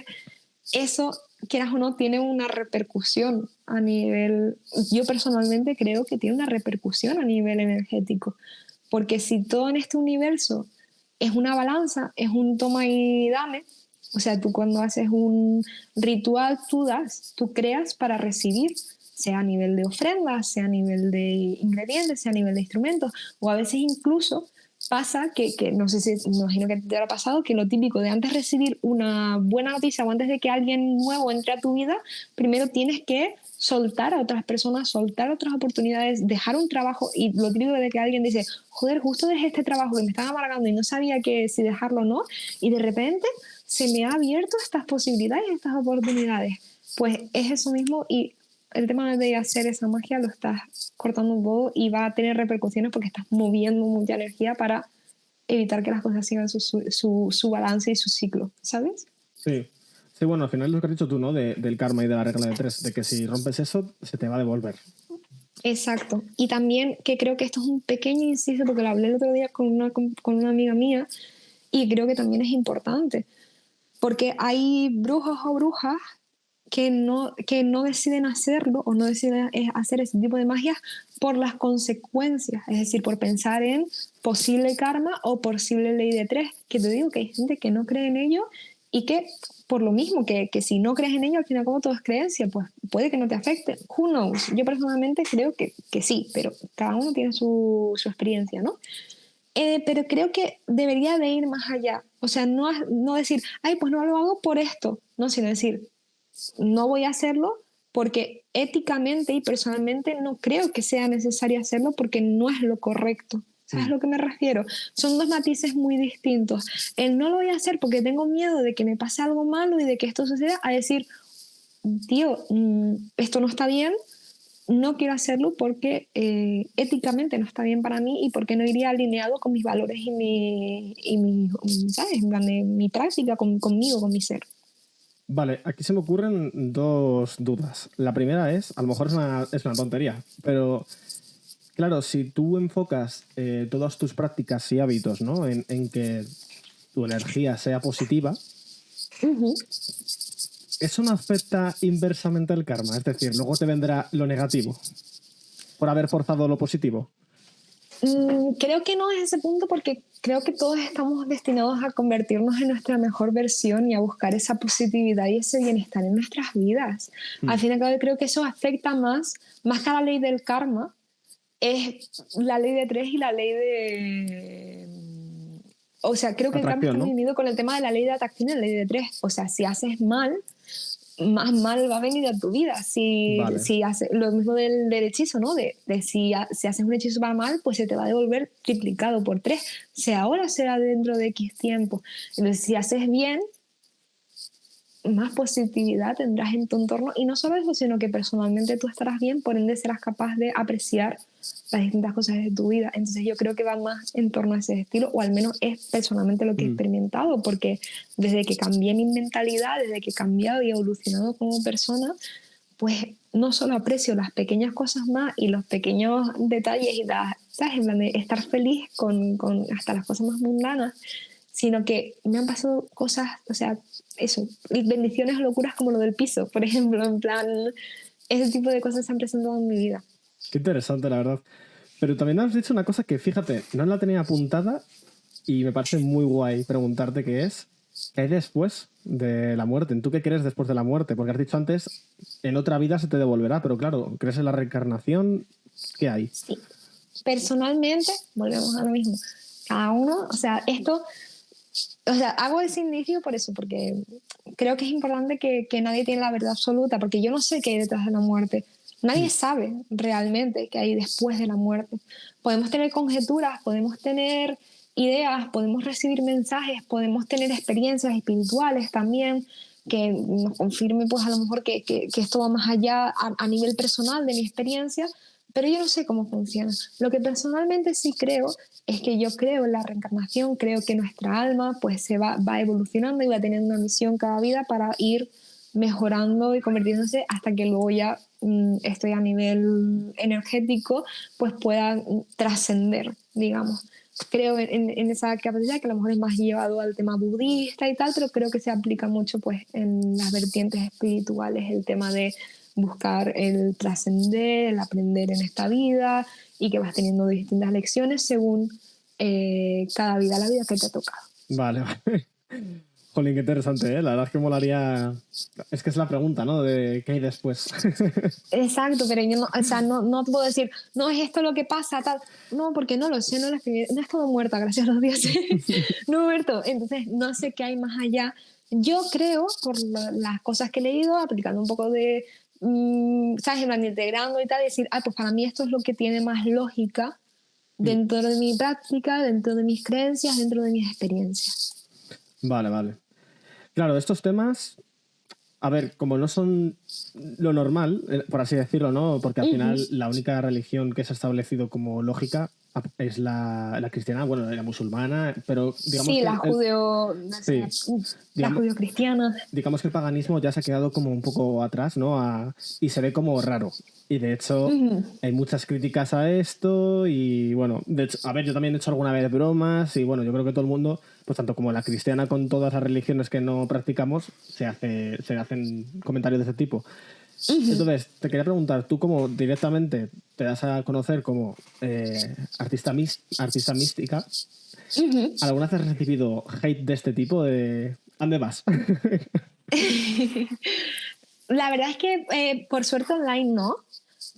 eso, quieras o no, tiene una repercusión a nivel, yo personalmente creo que tiene una repercusión a nivel energético, porque si todo en este universo es una balanza, es un toma y dame, o sea, tú cuando haces un ritual, tú das, tú creas para recibir, sea a nivel de ofrendas, sea a nivel de ingredientes, sea a nivel de instrumentos, o a veces incluso pasa que no sé si, me imagino que te habrá pasado, que lo típico de antes de recibir una buena noticia o antes de que alguien nuevo entre a tu vida, primero tienes que soltar a otras personas, soltar otras oportunidades, dejar un trabajo, y lo típico de que alguien dice, joder, justo dejé este trabajo que me estaba amargando y no sabía que si dejarlo o no, y de repente se me ha abierto estas posibilidades, estas oportunidades. Pues es eso mismo, y el tema de hacer esa magia lo estás cortando un poco y va a tener repercusiones porque estás moviendo mucha energía para evitar que las cosas sigan su balance y su ciclo, ¿sabes? Sí. Sí, bueno, al final es lo que has dicho tú, ¿no? Del karma y de la regla de 3, de que si rompes eso, se te va a devolver. Exacto. Y también que creo que esto es un pequeño inciso, porque lo hablé el otro día con una amiga mía, y creo que también es importante, porque hay brujos o brujas que no deciden hacerlo o no deciden hacer ese tipo de magia por las consecuencias, es decir, por pensar en posible karma o posible ley de tres, que te digo que hay gente que no cree en ello y que por lo mismo que si no crees en ello, al final como todo es creencia, pues puede que no te afecte, who knows. Yo personalmente creo que sí, pero cada uno tiene su experiencia, ¿no? Pero creo que debería de ir más allá, o sea, no decir, ay, pues no lo hago por esto, no, sino decir, no voy a hacerlo porque éticamente y personalmente no creo que sea necesario hacerlo porque no es lo correcto. ¿Sabes a lo que me refiero? Son dos matices muy distintos. El no lo voy a hacer porque tengo miedo de que me pase algo malo y de que esto suceda, a decir, tío, esto no está bien, no quiero hacerlo porque éticamente no está bien para mí y porque no iría alineado con mis valores y ¿sabes? Mi práctica conmigo, con mi ser. Vale, aquí se me ocurren dos dudas. La primera es, a lo mejor es una tontería, pero claro, si tú enfocas todas tus prácticas y hábitos, ¿no? en que tu energía sea positiva, eso no afecta inversamente el karma. Es decir, luego te vendrá lo negativo por haber forzado lo positivo. Creo que no es ese punto porque creo que todos estamos destinados a convertirnos en nuestra mejor versión y a buscar esa positividad y ese bienestar en nuestras vidas. Al fin y al cabo, creo que eso afecta más que a la ley del karma, es la ley de tres y la ley de... O sea, creo que el karma está muy unido con el tema de la ley de atracción y la ley de tres. O sea, si haces mal, más mal va a venir a tu vida. Si hace, lo mismo del hechizo, ¿no? Si haces un hechizo para mal, pues se te va a devolver triplicado por tres, sea ahora, sea dentro de X tiempo. Entonces, si haces bien, más positividad tendrás en tu entorno, y no solo eso, sino que personalmente tú estarás bien, por ende serás capaz de apreciar las distintas cosas de tu vida. Entonces yo creo que va más en torno a ese estilo, o al menos es personalmente lo que he experimentado, porque desde que cambié mi mentalidad, desde que he cambiado y evolucionado como persona, pues no solo aprecio las pequeñas cosas más y los pequeños detalles y ¿sabes? En plan de estar feliz con hasta las cosas más mundanas, sino que me han pasado cosas, o sea, eso, bendiciones o locuras como lo del piso, por ejemplo, en plan, ese tipo de cosas se han presentado en mi vida. Qué interesante, la verdad. Pero también has dicho una cosa que, fíjate, no la tenía apuntada y me parece muy guay preguntarte qué hay después de la muerte. ¿Tú qué crees después de la muerte? Porque has dicho antes, en otra vida se te devolverá, pero claro, ¿crees en la reencarnación? ¿Qué hay? Sí. Personalmente, volvemos a lo mismo. Cada uno, o sea, hago ese indicio por eso, porque creo que es importante que nadie tiene la verdad absoluta, porque yo no sé qué hay detrás de la muerte. Nadie sabe realmente qué hay después de la muerte. Podemos tener conjeturas, podemos tener ideas, podemos recibir mensajes, podemos tener experiencias espirituales también que nos confirme, pues a lo mejor que esto va más allá a nivel personal de mi experiencia, pero yo no sé cómo funciona. Lo que personalmente sí creo es que yo creo en la reencarnación, creo que nuestra alma pues va evolucionando y va teniendo una misión cada vida para ir mejorando y convirtiéndose hasta que luego ya estoy a nivel energético, pues pueda trascender, digamos. Creo en esa capacidad que a lo mejor es más llevado al tema budista y tal, pero creo que se aplica mucho pues en las vertientes espirituales, el tema de buscar el trascender, el aprender en esta vida y que vas teniendo distintas lecciones según cada vida, la vida que te ha tocado. Vale, vale. Jolín, qué interesante, ¿eh? La verdad es que molaría... Es que es la pregunta, ¿no? De qué hay después. Exacto, pero yo no, o sea, no te puedo decir, no es esto lo que pasa, tal. No, porque no lo sé, no he estado muerta, gracias a los dioses. No he muerto, entonces no sé qué hay más allá. Yo creo, por las cosas que he leído, aplicando un poco de, ¿sabes? En plan, integrando y tal, decir, pues para mí esto es lo que tiene más lógica dentro de mi práctica, dentro de mis creencias, dentro de mis experiencias. Vale, vale. Claro, estos temas, a ver, como no son lo normal, por así decirlo, ¿no? Porque al final la única religión que se ha establecido como lógica es la cristiana, bueno, la musulmana, pero digamos sí, que... la judío-cristiana. Digamos que el paganismo ya se ha quedado como un poco atrás, ¿no? Y se ve como raro. Y de hecho hay muchas críticas a esto y bueno, de hecho, a ver, yo también he hecho alguna vez bromas y bueno, yo creo que todo el mundo, pues tanto como la cristiana con todas las religiones que no practicamos, se hacen comentarios de ese tipo. Entonces, te quería preguntar, tú como directamente te das a conocer como artista mística, ¿alguna vez has recibido hate de este tipo? ¿A dónde vas? La verdad es que por suerte online no,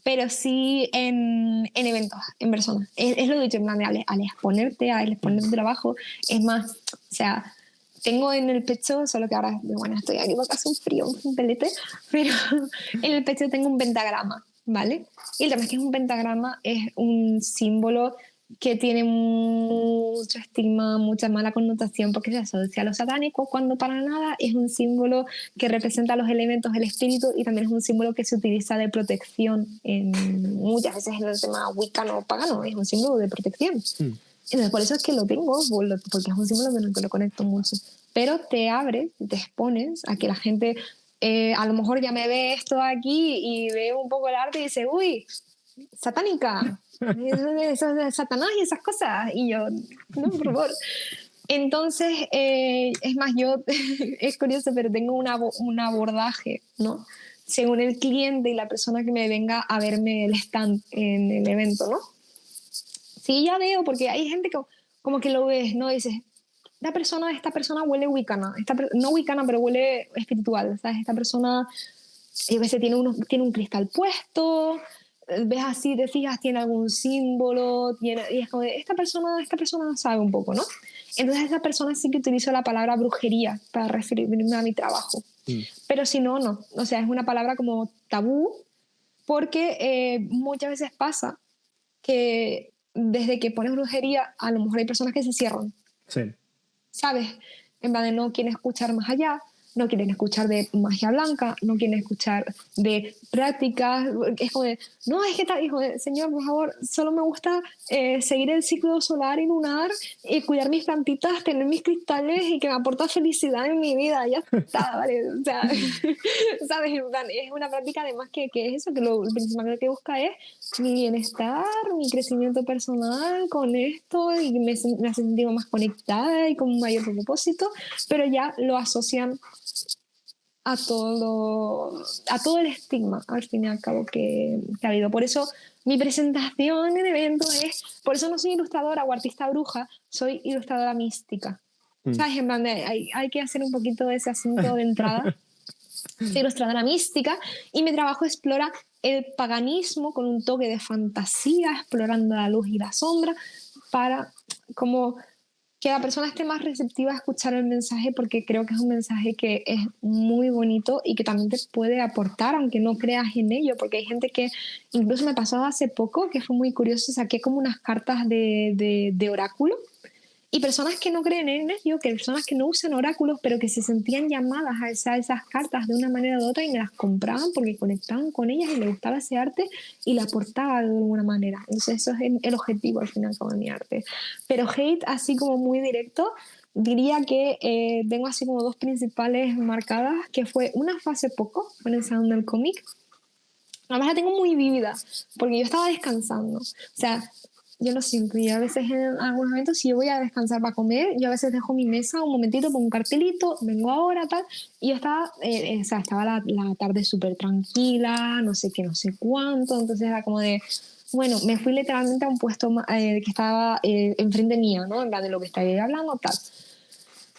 pero sí en eventos, en persona. Es lo dicho, en plan, al exponerte, al exponer tu trabajo, es más, o sea, tengo en el pecho, solo que ahora, bueno, estoy aquí porque hace un frío, un pelete, pero en el pecho tengo un pentagrama, ¿vale? Y el tema es que un pentagrama es un símbolo que tiene mucho estigma, mucha mala connotación porque se asocia a lo satánico, cuando para nada es un símbolo que representa los elementos del espíritu y también es un símbolo que se utiliza de protección muchas veces en el tema wicano o pagano, es un símbolo de protección. Entonces, por eso es que lo tengo, porque es un símbolo con el que lo conecto mucho. Pero te abre, te expones a que la gente a lo mejor ya me ve esto aquí y ve un poco el arte y dice, uy, satánica, eso de Satanás y esas cosas. Y yo, no, por favor. Entonces, es más, yo, es curioso, pero tengo un abordaje, ¿no? Según el cliente y la persona que me venga a verme el stand en el evento, ¿no? Sí, ya veo, porque hay gente que como que lo ves, ¿no? Y dices, esta persona huele wicana, no wicana, pero huele espiritual, ¿sabes? Esta persona, yo qué sé, tiene un cristal puesto, ves así, te fijas, tiene algún símbolo, y es como de, esta persona sabe un poco, ¿no? Entonces esa persona sí que utilizo la palabra brujería para referirme a mi trabajo. Pero si no, no. O sea, es una palabra como tabú, porque muchas veces pasa que desde que pones brujería, a lo mejor hay personas que se cierran. Sí. ¿Sabes? En plan de no quieren escuchar más allá, no quieren escuchar de magia blanca, no quieren escuchar de prácticas. Es como de, no, es que tal, hijo de, señor, por favor, solo me gusta seguir el ciclo solar y lunar, cuidar mis plantitas, tener mis cristales y que me aporta felicidad en mi vida. Ya está, ¿vale? O sea, ¿sabes? En plan, es una práctica además que es eso, que lo principal que busca es mi bienestar, mi crecimiento personal con esto y me hace sentir más conectada y con un mayor propósito, pero ya lo asocian a todo el estigma, al fin y al cabo, que ha habido. Por eso mi presentación en evento por eso no soy ilustradora o artista bruja, soy ilustradora mística. ¿Sabes? En plan hay que hacer un poquito de ese asunto de entrada. Soy ilustradora mística y mi trabajo explora el paganismo con un toque de fantasía, explorando la luz y la sombra, para como que la persona esté más receptiva a escuchar el mensaje, porque creo que es un mensaje que es muy bonito y que también te puede aportar, aunque no creas en ello, porque hay gente que, incluso me pasó hace poco, que fue muy curioso, saqué como unas cartas de oráculo Y personas que no creen en ello, que personas que no usan oráculos, pero que se sentían llamadas a esas cartas de una manera u otra y me las compraban porque conectaban con ellas y les gustaba ese arte y la aportaba de alguna manera. Entonces eso es el objetivo al final con mi arte. Pero hate así como muy directo, diría que tengo así como dos principales marcadas, que fue una fue hace poco, con el salón del cómic. Además la tengo muy vívida, porque yo estaba descansando. O sea, yo lo siento, y a veces en algunos momentos, si yo voy a descansar para comer, yo a veces dejo mi mesa un momentito, pongo un cartelito, vengo ahora, tal, y yo estaba, o sea, estaba la tarde súper tranquila, no sé qué, no sé cuánto, entonces era como de, bueno, me fui literalmente a un puesto que estaba enfrente mía, ¿no? En plan de lo que estáis hablando, tal.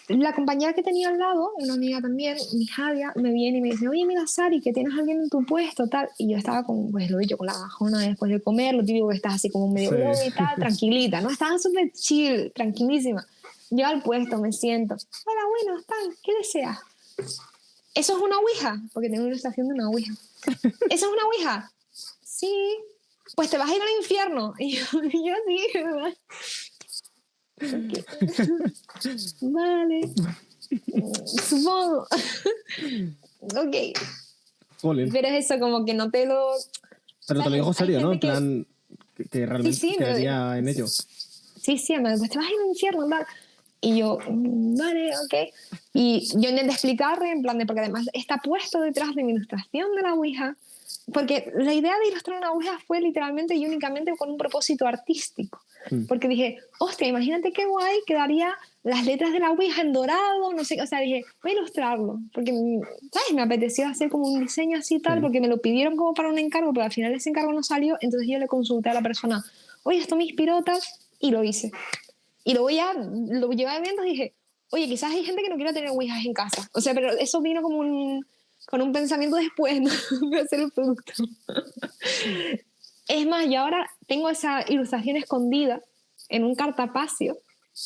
La compañera que tenía al lado, una amiga también, mi Jadia, me viene y me dice, oye, mira, Sari, que tienes a alguien en tu puesto, tal. Y yo estaba con, pues lo dicho, con la bajona después de comer, lo típico que estás así como medio Sí. y tal, tranquilita, ¿no? Estaba súper chill, tranquilísima. Yo al puesto, me siento. Hola, bueno, tal, ¿qué deseas? ¿Eso es una ouija? Porque tengo una ilustración de una ouija. ¿Eso es una ouija? Sí. Pues te vas a ir al infierno. Y yo sí, ¿verdad? Okay. Vale. Supongo. Ok. Jolín. Pero es eso, como que no te lo... Pero te lo ¿Sabes? digo Hay serio, ¿no? gente En que... plan, que Sí, realmente sí, creería en ello. sí, sí, pues te vas a ir al infierno, tal. Y yo, vale, ok. Y yo intenté explicarle, en plan de, porque además está puesto detrás de mi ilustración de la Ouija, porque la idea de ilustrar una Ouija fue literalmente y únicamente con un propósito artístico. Porque dije, hostia, imagínate qué guay quedaría las letras de la Ouija en dorado, no sé, o sea, dije, voy a ilustrarlo, porque, ¿sabes? Me apeteció hacer como un diseño así tal, porque me lo pidieron como para un encargo, pero al final ese encargo no salió, entonces yo le consulté a la persona, oye, esto me inspiró tal, y lo hice. Y luego ya lo llevé a eventos y dije, oye, quizás hay gente que no quiera tener ouijas en casa. O sea, pero eso vino como con un pensamiento después, ¿no? De hacer el producto. Es más, yo ahora tengo esa ilustración escondida en un cartapacio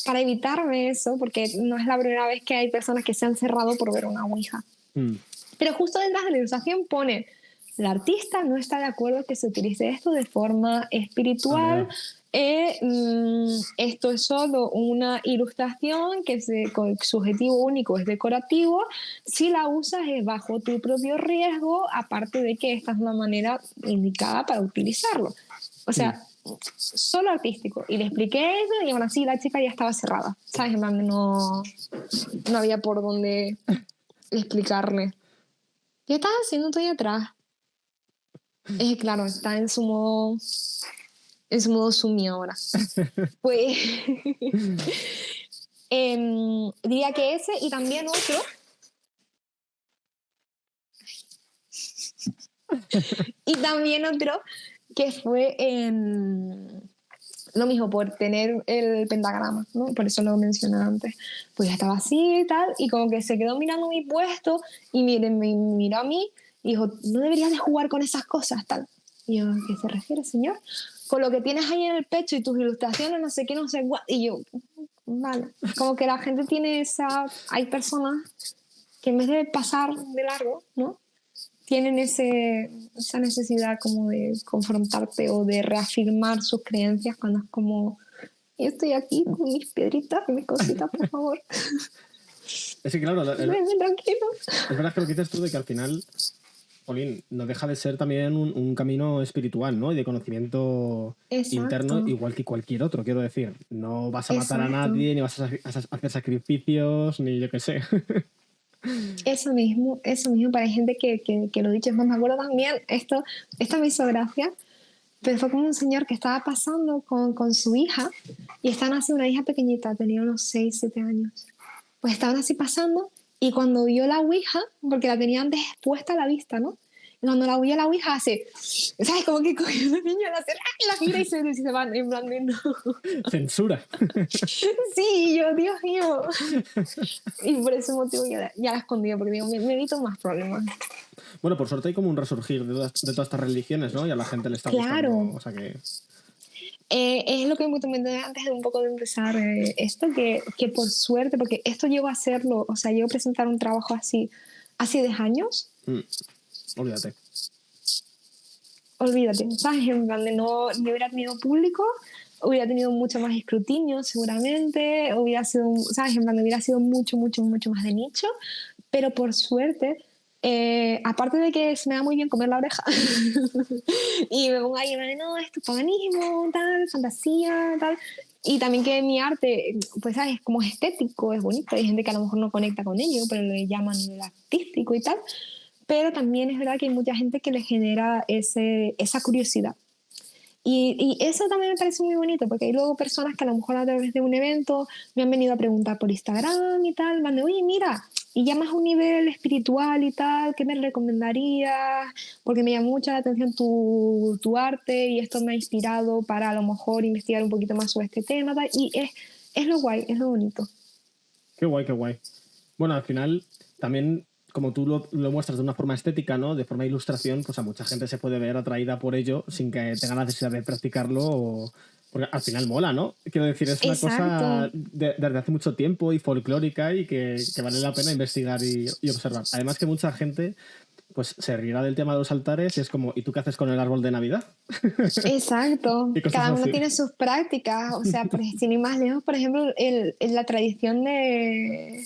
para evitarme eso, porque no es la primera vez que hay personas que se han cerrado por ver una ouija. Pero justo detrás de la ilustración pone, el artista no está de acuerdo que se utilice esto de forma espiritual. Esto es solo una ilustración que su objetivo único es decorativo. Si la usas es bajo tu propio riesgo, aparte de que esta es una manera indicada para utilizarlo. O sea, solo artístico. Y le expliqué eso y aún así la chica ya estaba cerrada. ¿Sabes? No había por dónde explicarle. ¿Qué estás haciendo tú ahí atrás? Claro, está en su modo sumi ahora. Pues diría que ese y también otro. Y también otro que fue lo mismo, por tener el pentagrama, ¿no? Por eso lo mencioné antes. Pues estaba así y tal, y como que se quedó mirando mi puesto y me miró a mí y dijo, no deberías de jugar con esas cosas, tal. Y yo, ¿a qué se refiere, señor? Con lo que tienes ahí en el pecho y tus ilustraciones, no sé qué, no sé cuál. Y yo, vale. Como que la gente tiene esa... Hay personas que en vez de pasar de largo, ¿no? Tienen esa necesidad como de confrontarte o de reafirmar sus creencias cuando es como, yo estoy aquí con mis piedritas y mis cositas, por favor. Es que claro, Déjenme tranquilo. Es verdad que lo que dices tú de que al final, Jolín, no deja de ser también un camino espiritual, ¿no? Y de conocimiento interno, Exacto. igual que cualquier otro, quiero decir. No vas a matar a Exacto. nadie, ni vas a hacer sacrificios, ni yo qué sé. Eso mismo, para gente que lo dicho. Es más, me acuerdo también, esto me hizo gracia, pero fue como un señor que estaba pasando con su hija y estaban así, una hija pequeñita, tenía unos 6 7 años. Pues estaban así pasando y cuando vio la ouija, porque la tenían expuesta a la vista, ¿no? Y cuando la vio la ouija hace, ¿sabes? Como que cogió a la niña, la gira y se van en plan de no. Censura. Sí, yo, Dios mío. Y por ese motivo ya la escondí, porque digo, me evito más problemas. Bueno, por suerte hay como un resurgir de todas estas religiones, ¿no? Y a la gente le está gustando. Claro. O sea que... Es lo que me comenté antes de un poco de empezar esto, que por suerte, porque esto llego a hacerlo, o sea, llego a presentar un trabajo así hace 10 años. Olvídate. Olvídate, ¿sabes? En plan de no hubiera tenido público hubiera tenido mucho más escrutinio seguramente, hubiera sido, ¿sabes? En plan, hubiera sido mucho, mucho, mucho más de nicho, pero por suerte, aparte de que se me da muy bien comer la oreja, y me pongo ahí, no, esto es paganismo, tal, fantasía, tal, y también que mi arte, pues, ¿sabes? Como es estético, es bonito, hay gente que a lo mejor no conecta con ello, pero le llaman el artístico y tal, pero también es verdad que hay mucha gente que le genera esa curiosidad. Y eso también me parece muy bonito, porque hay luego personas que a lo mejor a través de un evento me han venido a preguntar por Instagram y tal, van de, oye, mira, y ya más a un nivel espiritual y tal, ¿qué me recomendarías? Porque me llama mucho la atención tu arte y esto me ha inspirado para a lo mejor investigar un poquito más sobre este tema, tal, y es lo guay, es lo bonito. Qué guay, qué guay. Bueno, al final también, como tú lo muestras de una forma estética, ¿no? De forma de ilustración, pues a mucha gente se puede ver atraída por ello sin que tenga la necesidad de practicarlo. Porque al final mola, ¿no? Quiero decir, es una cosa Exacto. desde hace mucho tiempo y folclórica y que vale la pena investigar y observar. Además que mucha gente pues se rirá del tema de los altares y es como, ¿y tú qué haces con el árbol de Navidad? Exacto, Y cosas cada uno así. tiene sus prácticas, o sea, sin ir más lejos, por ejemplo, la tradición de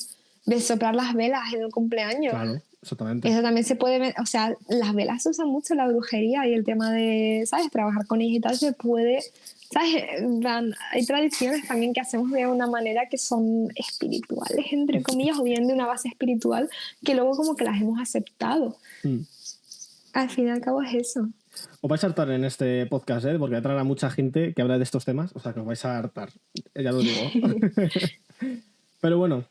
soplar las velas en el cumpleaños, Claro, exactamente. eso también se puede ver, o sea, las velas se usan mucho en la brujería y el tema de, ¿sabes?, trabajar con ellas y tal, se puede, ¿sabes? Hay tradiciones también que hacemos de una manera que son espirituales, entre comillas, o bien de una base espiritual, que luego como que las hemos aceptado. Mm. Al fin y al cabo es eso. Os vais a hartar en este podcast, ¿eh? Porque traerá mucha gente que habla de estos temas, o sea que os vais a hartar, ya lo digo. Pero bueno,